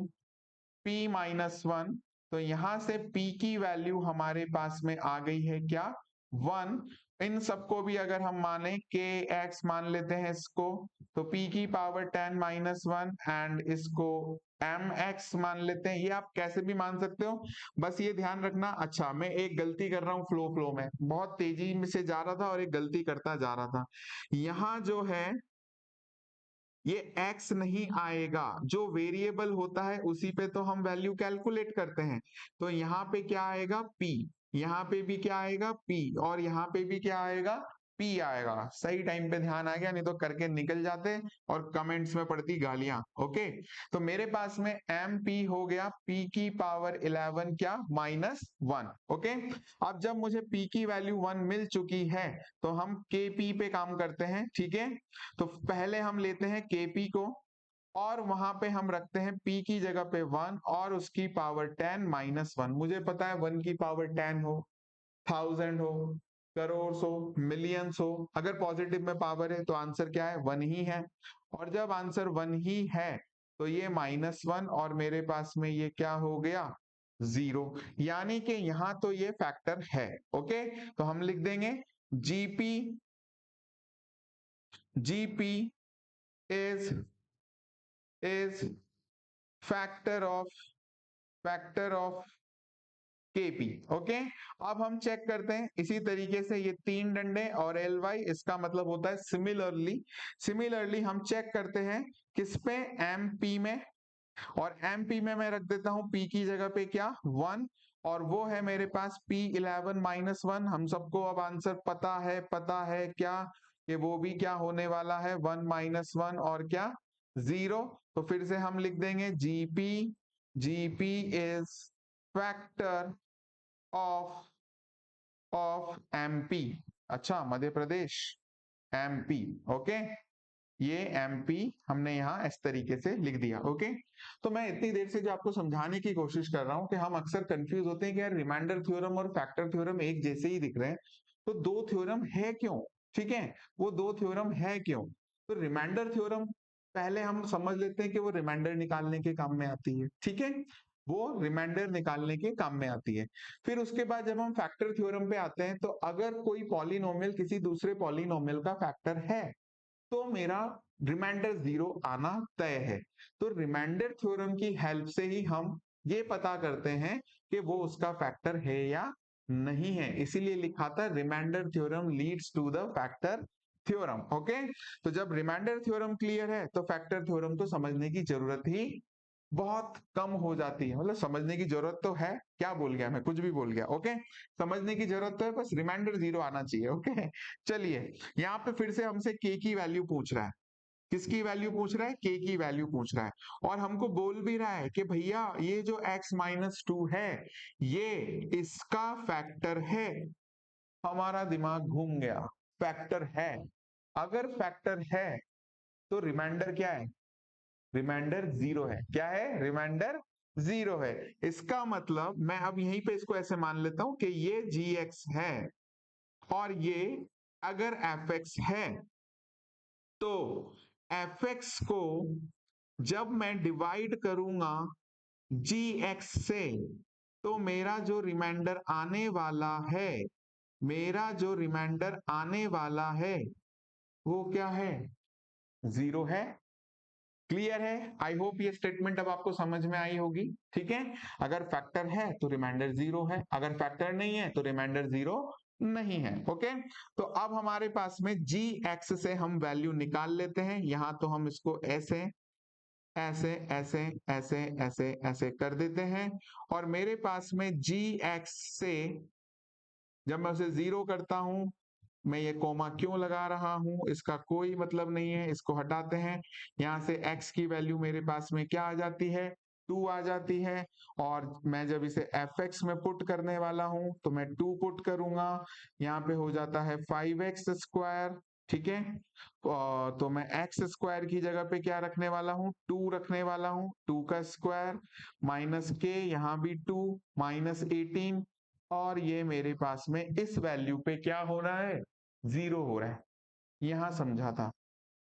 p-1। तो यहां से p की वैल्यू हमारे पास में आ गई है क्या, 1। इन सबको भी अगर हम माने kx मान लेते हैं इसको, तो p की पावर 10-1 एंड इसको mx मान लेते हैं। ये आप कैसे भी मान सकते हो, बस ये ध्यान रखना। अच्छा, मैं एक गलती कर रहा हूँ, फ्लो में बहुत तेजी से जा रहा था और एक गलती करता जा रहा था। यहाँ जो है ये x नहीं आएगा, जो वेरिएबल होता है उसी पे तो हम वैल्यू कैलकुलेट करते हैं। तो यहाँ पे क्या आएगा, p, यहाँ पे भी क्या आएगा, p, और यहाँ पे भी क्या आएगा, p आएगा। सही टाइम पे ध्यान आ गया, नहीं तो करके निकल जाते और कमेंट्स में पड़ती गालियां। ओके, तो मेरे पास में mp हो गया p की पावर 11 क्या, -1। ओके, अब जब मुझे p की वैल्यू 1 मिल चुकी है तो हम kp पे काम करते हैं। ठीक है, तो पहले हम लेते हैं kp को, और वहां पे हम रखते हैं p की जगह पे 1 और उसकी पावर 10 माइनस 1। मुझे पता है 1 की पावर 10 हो, 1000 हो, करोड़ हो, मिलियंस हो, अगर पॉजिटिव में पावर है तो आंसर क्या है, 1 ही है। और जब आंसर 1 ही है तो ये माइनस 1 और मेरे पास में ये क्या हो गया, 0। यानी कि यहाँ तो ये फैक्टर है। ओके, तो हम लिख देंगे GP, GP is factor of KP. Okay, अब हम चेक करते हैं इसी तरीके से, ये 3 डंडे और एल वाई, इसका मतलब होता है सिमिलरली। सिमिलरली हम चेक करते हैं किस पे, एम पी में, और एम पी में मैं रख देता हूं पी की जगह पे क्या, 1, और वो है मेरे पास P11 माइनस 1। हम सबको अब आंसर पता है क्या, कि वो भी क्या होने वाला है, 1 माइनस 1 और क्या, 0। तो फिर से हम लिख देंगे GP is factor of MP. अच्छा, मध्य प्रदेश, एमपी। ओके, ये एमपी हमने यहाँ इस तरीके से लिख दिया। ओके, तो मैं इतनी देर से जो आपको समझाने की कोशिश कर रहा हूँ कि हम अक्सर कंफ्यूज होते हैं कि यार रिमाइंडर थ्योरम और फैक्टर थ्योरम एक जैसे ही दिख रहे हैं, तो दो थ्योरम है क्यों। ठीक है, वो दो थ्योरम है क्यों। तो रिमाइंडर थ्योरम पहले हम समझ लेते हैं कि वो रिमाइंडर निकालने के काम में आती है। ठीक है, वो रिमाइंडर निकालने के काम में आती है। फिर उसके बाद जब हम फैक्टर थ्योरम पे आते हैं, तो अगर कोई पॉलिनोमियल किसी दूसरे पॉलिनोमियल का फैक्टर है तो मेरा रिमाइंडर 0 आना तय है। तो रिमाइंडर थ्योरम की हेल्प से ही हम ये पता करते हैं कि वो उसका फैक्टर है या नहीं है। इसीलिए लिखा था remainder theorem leads to the factor theorem. Okay, तो जब रिमाइंडर थ्योरम क्लियर है तो फैक्टर थ्योरम तो समझने की जरूरत ही बहुत कम हो जाती है। मतलब समझने की जरूरत तो है, क्या बोल गया मैं, कुछ भी बोल गया। ओके, समझने की जरूरत तो है, बस रिमाइंडर 0 आना चाहिए। ओके, चलिए यहाँ पे फिर से हमसे k की वैल्यू पूछ रहा है। किसकी वैल्यू पूछ रहा है, k की वैल्यू पूछ रहा है, और हमको बोल भी रहा है कि भैया ये जो x माइनस 2 है ये इसका फैक्टर है। हमारा दिमाग घूम गया, फैक्टर है, अगर फैक्टर है तो रिमाइंडर क्या है, रिमाइंडर 0 है। क्या है, रिमाइंडर 0 है। इसका मतलब मैं अब यहीं पे इसको ऐसे मान लेता हूं कि ये gx है और ये अगर fx है, तो fx को जब मैं डिवाइड करूंगा gx से, तो मेरा जो रिमाइंडर आने वाला है, मेरा जो रिमाइंडर आने वाला है वो क्या है, 0 है। क्लियर है, आई होप ये स्टेटमेंट अब आपको समझ में आई होगी। ठीक है, अगर फैक्टर है तो रिमाइंडर 0 है, अगर फैक्टर नहीं है तो रिमाइंडर 0 नहीं है। ओके, तो अब हमारे पास में जी एक्स से हम वैल्यू निकाल लेते हैं। यहां तो हम इसको ऐसे ऐसे ऐसे ऐसे ऐसे ऐसे कर देते हैं, और मेरे पास में जी एक्स से जब मैं उसे 0 करता हूं, मैं ये कोमा क्यों लगा रहा हूं इसका कोई मतलब नहीं है, इसको हटाते हैं। यहाँ से x की वैल्यू मेरे पास में क्या आ जाती है, 2 आ जाती है, और मैं जब इसे fx में पुट करने वाला हूं तो मैं 2 पुट करूंगा, यहाँ पे हो जाता है 5x²। ठीक है, तो मैं x स्क्वायर की जगह पे क्या रखने वाला हूँ, 2 रखने वाला हूँ, 2 का स्क्वायर माइनस k, यहाँ भी 2 माइनस 18, और ये मेरे पास में इस वैल्यू पे क्या हो रहा है, 0 हो रहा है। यहां समझा था,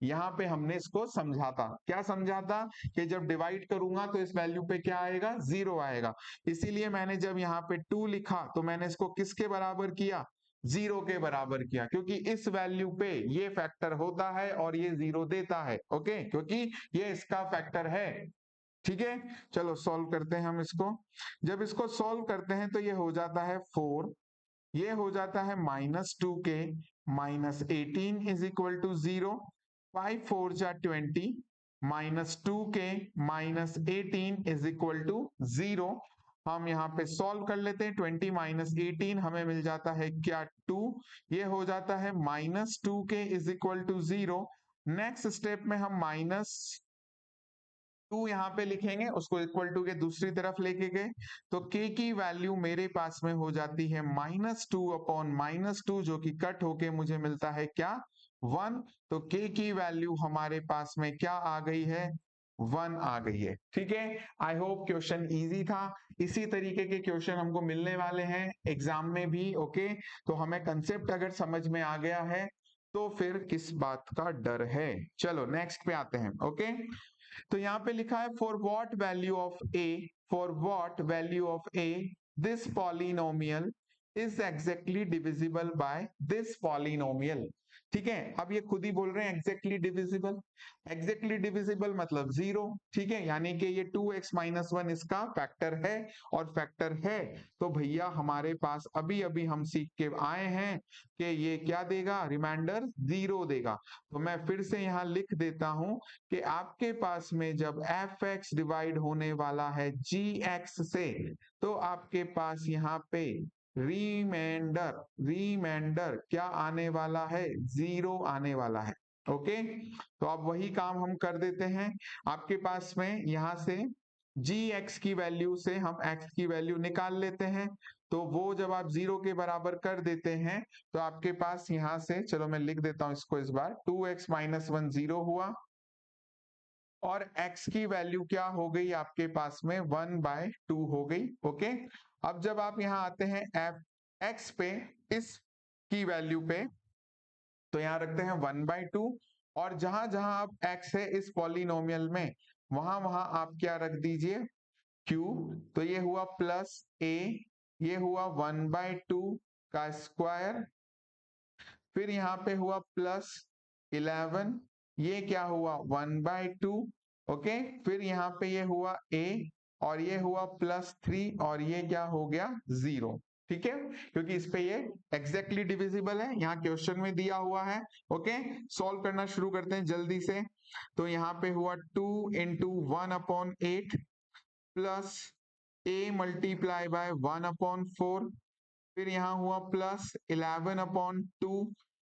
यहाँ पे हमने इसको समझा था, क्या समझा था, कि जब डिवाइड करूंगा तो इस वैल्यू पे क्या आएगा, 0 आएगा। इसीलिए मैंने जब यहाँ पे 2 लिखा तो मैंने इसको किसके बराबर किया, 0 के बराबर किया, क्योंकि इस वैल्यू पे ये फैक्टर होता है और ये 0 देता है। ओके, क्योंकि ये इसका फैक्टर है। ठीक है, चलो सॉल्व करते हैं हम इसको। जब इसको सॉल्व करते हैं तो ये हो जाता है 4, ये हो जाता है -2k -18 इज इक्वल टू 0, 5 4 जा 20, -2k -18 इज इक्वल टू 0। हम यहाँ पे सॉल्व कर लेते हैं, 20 -18 हमें मिल जाता है क्या, 2, ये हो जाता है -2k is equal to 0। Next step में हम -2 यहाँ पे लिखेंगे, उसको इक्वल टू के दूसरी तरफ लेके गए, तो k की वैल्यू मेरे पास में हो जाती है -2 अपॉन -2, जो कि कट होके मुझे मिलता है क्या, 1। तो k की वैल्यू हमारे पास में क्या आ गई है, 1 आ गई है। ठीक है, आई होप क्वेश्चन इजी था। इसी तरीके के क्वेश्चन हमको मिलने वाले हैं एग्जाम में भी। ओके, तो हमें कंसेप्ट अगर समझ में आ गया है तो फिर किस बात का डर है। चलो नेक्स्ट पे आते हैं। ओके, तो यहाँ पे लिखा है for what value of A, for what value of A this polynomial is exactly divisible by this polynomial. ठीक है, अब ये खुद ही बोल रहे हैं एग्जैक्टली डिविजिबल। एग्जैक्टली डिविजिबल मतलब जीरो। ठीक है, यानी कि ये 2x माइनस 1 इसका फैक्टर है, और फैक्टर है तो भैया हमारे पास अभी अभी हम सीख के आए हैं कि ये क्या देगा, रिमाइंडर जीरो देगा। तो मैं फिर से यहाँ लिख देता हूं कि आपके पास में जब एफ एक्स डिवाइड होने वाला है जी एक्स से, तो आपके पास यहाँ पे रिमाइंडर रिमाइंडर क्या आने वाला है, जीरो आने वाला है। ओके, तो अब वही काम हम कर देते हैं। आपके पास में यहाँ से जी एक्स की वैल्यू से हम एक्स की वैल्यू निकाल लेते हैं। तो वो जब आप जीरो के बराबर कर देते हैं तो आपके पास यहाँ से, चलो मैं लिख देता हूं इसको इस बार, 2x माइनस 1 जीरो हुआ, और x की वैल्यू क्या हो गई आपके पास में 1/2 हो गई। ओके, अब जब आप यहाँ आते हैं एफ एक्स पे, इस की वैल्यू पे, तो यहाँ रखते हैं 1/2, और जहां जहां आप x है इस पॉलिनोमियल में, वहां वहां आप क्या रख दीजिए, q। तो ये हुआ प्लस a, ये हुआ 1/2 का स्क्वायर, फिर यहाँ पे हुआ प्लस 11, ये क्या हुआ 1/2। ओके, फिर यहाँ पे ये हुआ a, और ये हुआ प्लस 3, और ये क्या हो गया जीरो। ठीक है, क्योंकि इस पे ये एग्जैक्टली डिविजिबल है, यहाँ क्वेश्चन में दिया हुआ है। ओके, सॉल्व करना शुरू करते हैं जल्दी से। तो यहाँ पे हुआ 2 into 1/8 plus a multiply by 1/4, फिर यहाँ हुआ प्लस 11/2,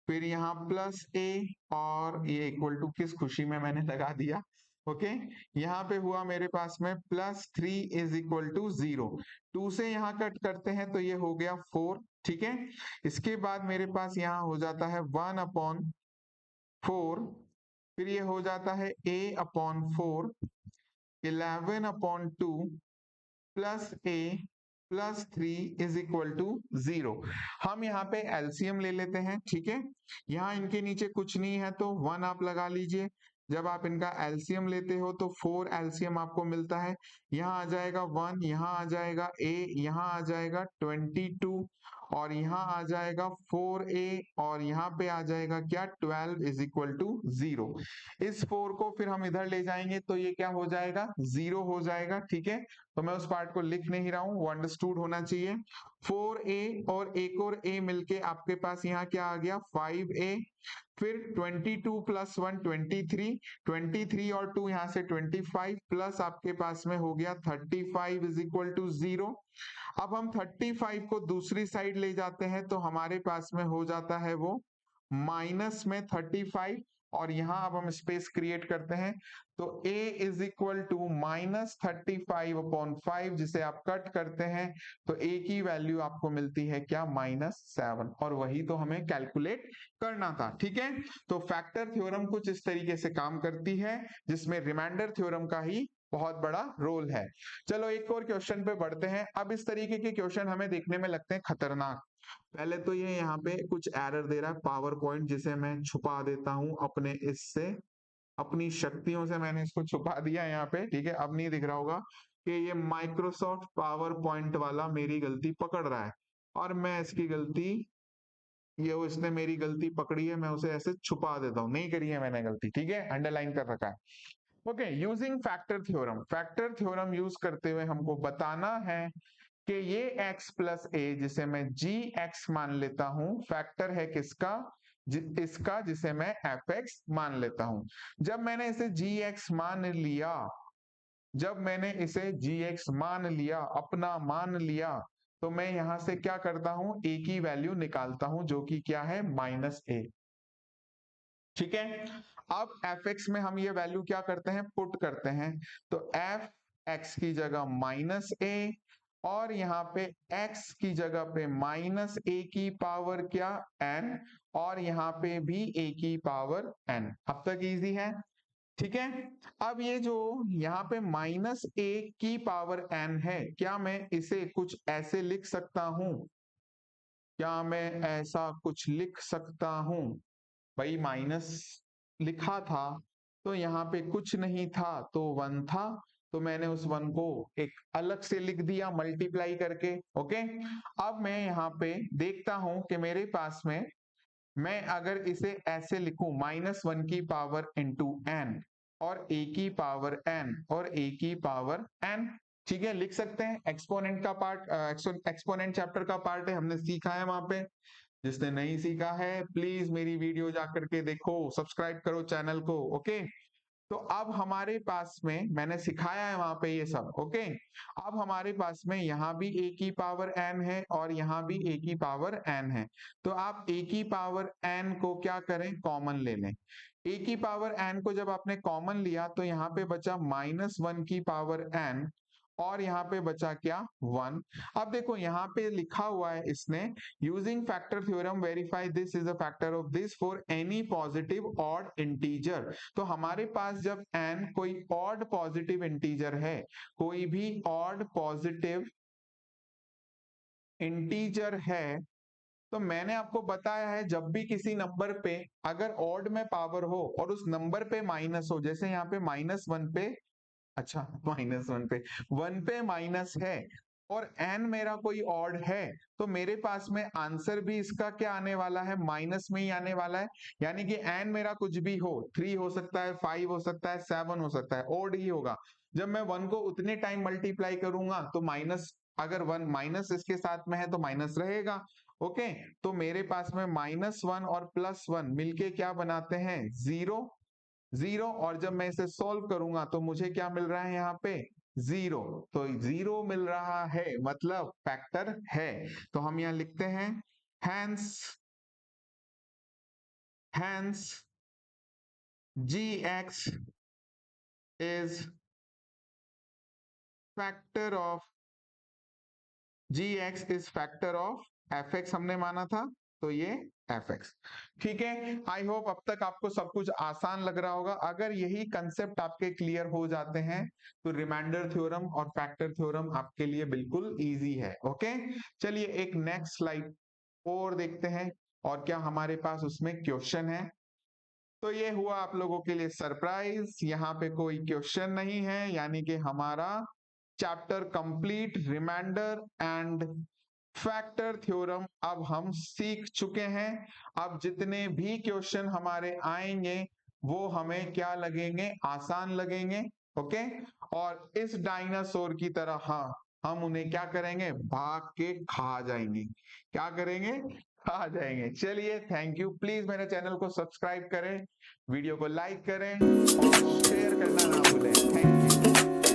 फिर यहाँ प्लस a, और ये इक्वल टू किस खुशी में मैंने लगा दिया। ओके, यहाँ पे हुआ मेरे पास में प्लस 3 इज इक्वल टू 0। 2 से यहाँ कट करते हैं तो ये हो गया 4। ठीक है, इसके बाद मेरे पास यहाँ हो जाता है 1/4, फिर ये हो जाता है a/4, 11/2 plus a plus 3 is equal to 0। हम यहाँ पे एलसीएम ले लेते हैं। ठीक है, यहाँ इनके नीचे कुछ नहीं है तो 1 आप लगा लीजिए। जब आप इनका एलसीएम लेते हो तो 4 एलसीएम आपको मिलता है। यहाँ आ जाएगा 1, यहाँ आ जाएगा a, यहाँ आ जाएगा 22, और यहाँ आ जाएगा 4a, और यहाँ पे आ जाएगा क्या 12 इज इक्वल टू 0। इस 4 को फिर हम इधर ले जाएंगे तो ये क्या हो जाएगा, 0 हो जाएगा। ठीक है, तो मैं उस पार्ट को लिख नहीं रहा हूं, वो अंडरस्टूड होना चाहिए। 4a और एक और a मिलके आपके पास यहाँ क्या आ गया 5a, फिर 22 प्लस 1 23, 23 और 2 यहाँ से 25, प्लस आपके पास में हो गया 35 इज इक्वल टू 0। अब हम 35 को दूसरी साइड ले जाते हैं तो हमारे पास में हो जाता है वो माइनस में 35, और यहाँ अब हम स्पेस क्रिएट करते हैं तो a इज इक्वल टू -35/5, जिसे आप कट करते हैं तो a की वैल्यू आपको मिलती है क्या -7, और वही तो हमें कैलकुलेट करना था। ठीक है, तो फैक्टर थ्योरम कुछ इस तरीके से काम करती है, जिसमें रिमाइंडर थ्योरम का ही बहुत बड़ा रोल है। चलो एक और क्वेश्चन पे बढ़ते हैं। अब इस तरीके के क्वेश्चन हमें देखने में लगते हैं खतरनाक। पहले तो ये यहाँ पे कुछ एरर दे रहा है पावर पॉइंट, जिसे मैं छुपा देता हूं अपने इससे, अपनी शक्तियों से मैंने इसको छुपा दिया यहाँ पे। ठीक है, अब नहीं दिख रहा होगा कि ये माइक्रोसॉफ्ट पावर पॉइंट वाला मेरी गलती पकड़ रहा है, और मैं इसकी गलती, ये वो इसने मेरी गलती पकड़ी है, मैं उसे ऐसे छुपा देता हूँ, नहीं करी है मैंने गलती। ठीक है, अंडरलाइन कर रखा है। Okay, using factor theorem, factor theorem use करते हुए हमको बताना है कि ये x प्लस a, जिसे मैं gx मान लेता हूं, फैक्टर है किसका, इसका, जिसे मैं fx मान लेता हूं। जब मैंने इसे gx मान लिया, जब मैंने इसे gx मान लिया, अपना मान लिया, तो मैं यहां से क्या करता हूं, a की वैल्यू निकालता हूं, जो कि क्या है -a। ठीक है, अब fx में हम ये वैल्यू क्या करते हैं, पुट करते हैं, तो fx की जगह -a, और यहाँ पे x की जगह पे -a की पावर क्या n, और यहाँ पे भी a की पावर n। अब तक इजी है। ठीक है। अब ये जो यहाँ पे -a⁴ n है, क्या मैं इसे कुछ ऐसे लिख सकता हूं? क्या मैं ऐसा कुछ लिख सकता हूं? भाई माइनस लिखा था तो यहाँ पे कुछ नहीं था तो 1 था, तो मैंने उस 1 को एक अलग से लिख दिया मल्टीप्लाई करके। ओके, अब मैं यहाँ पे देखता हूं कि मेरे पास में, मैं अगर इसे ऐसे लिखूं -1 इंटू n और a⁴n और a⁴n, ठीक है, लिख सकते हैं। एक्सपोनेंट का पार्ट, एक्सपोनेंट चैप्टर का पार्ट है, हमने सीखा है वहां पे। जिसने नहीं सीखा है प्लीज मेरी वीडियो जाकर के देखो, सब्सक्राइब करो चैनल को। ओके, तो अब हमारे पास में मैंने सिखाया है वहां पे ये सब। ओके, अब हमारे पास में यहाँ भी a⁴n है और यहाँ भी a⁴n है, तो आप a⁴n को क्या करें, कॉमन ले लें। a⁴n को जब आपने कॉमन लिया तो यहाँ पे बचा -1n और यहाँ पे बचा क्या, 1। अब देखो यहाँ पे लिखा हुआ है इसने, using factor theorem verify this is a factor of this for any positive odd integer. तो हमारे पास जब n कोई ऑड पॉजिटिव इंटीजर है, कोई भी ऑड पॉजिटिव इंटीजर है, तो मैंने आपको बताया है जब भी किसी नंबर पे अगर ऑड में पावर हो और उस नंबर पे माइनस हो, जैसे यहाँ पे -1 पे, अच्छा -1 पे, 1 पे माइनस है और n मेरा कोई ऑड है, तो मेरे पास में आंसर भी इसका क्या आने वाला है, माइनस में ही आने वाला है। यानी कि n मेरा कुछ भी हो, 3 हो सकता है, 5 हो सकता है, 7 हो सकता है, ऑड ही होगा। जब मैं 1 को उतने टाइम मल्टीप्लाई करूंगा तो माइनस, अगर 1 माइनस इसके साथ में है तो माइनस रहेगा। ओके, तो मेरे पास में -1 और +1 मिलके क्या बनाते हैं, 0 0। और जब मैं इसे सॉल्व करूंगा तो मुझे क्या मिल रहा है, यहाँ पे 0, तो 0 मिल रहा है, मतलब फैक्टर है। तो हम यहाँ लिखते हैं hence hence gx is factor of gx is factor of fx, हमने माना था, तो ये fx। ठीक है, आई होप अब तक आपको सब कुछ आसान लग रहा होगा। अगर यही कंसेप्ट आपके क्लियर हो जाते हैं तो रिमाइंडर थ्योरम और फैक्टर थ्योरम आपके लिए बिल्कुल इजी है। ओके, चलिए एक नेक्स्ट स्लाइड और देखते हैं, और क्या हमारे पास उसमें क्वेश्चन है। तो ये हुआ आप लोगों के लिए सरप्राइज, यहाँ पे कोई क्वेश्चन नहीं है, यानी कि हमारा chapter complete, remainder and factor theorem अब हम सीख चुके हैं। अब जितने भी क्वेश्चन हमारे आएंगे वो हमें क्या लगेंगे, आसान लगेंगे। ओके, और इस डायनासोर की तरह हाँ, हम उन्हें क्या करेंगे, भाग के खा जाएंगे। क्या करेंगे, खा जाएंगे। चलिए, थैंक यू। प्लीज मेरे चैनल को सब्सक्राइब करें, वीडियो को लाइक करें और शेयर करना ना भूलें। Thank you.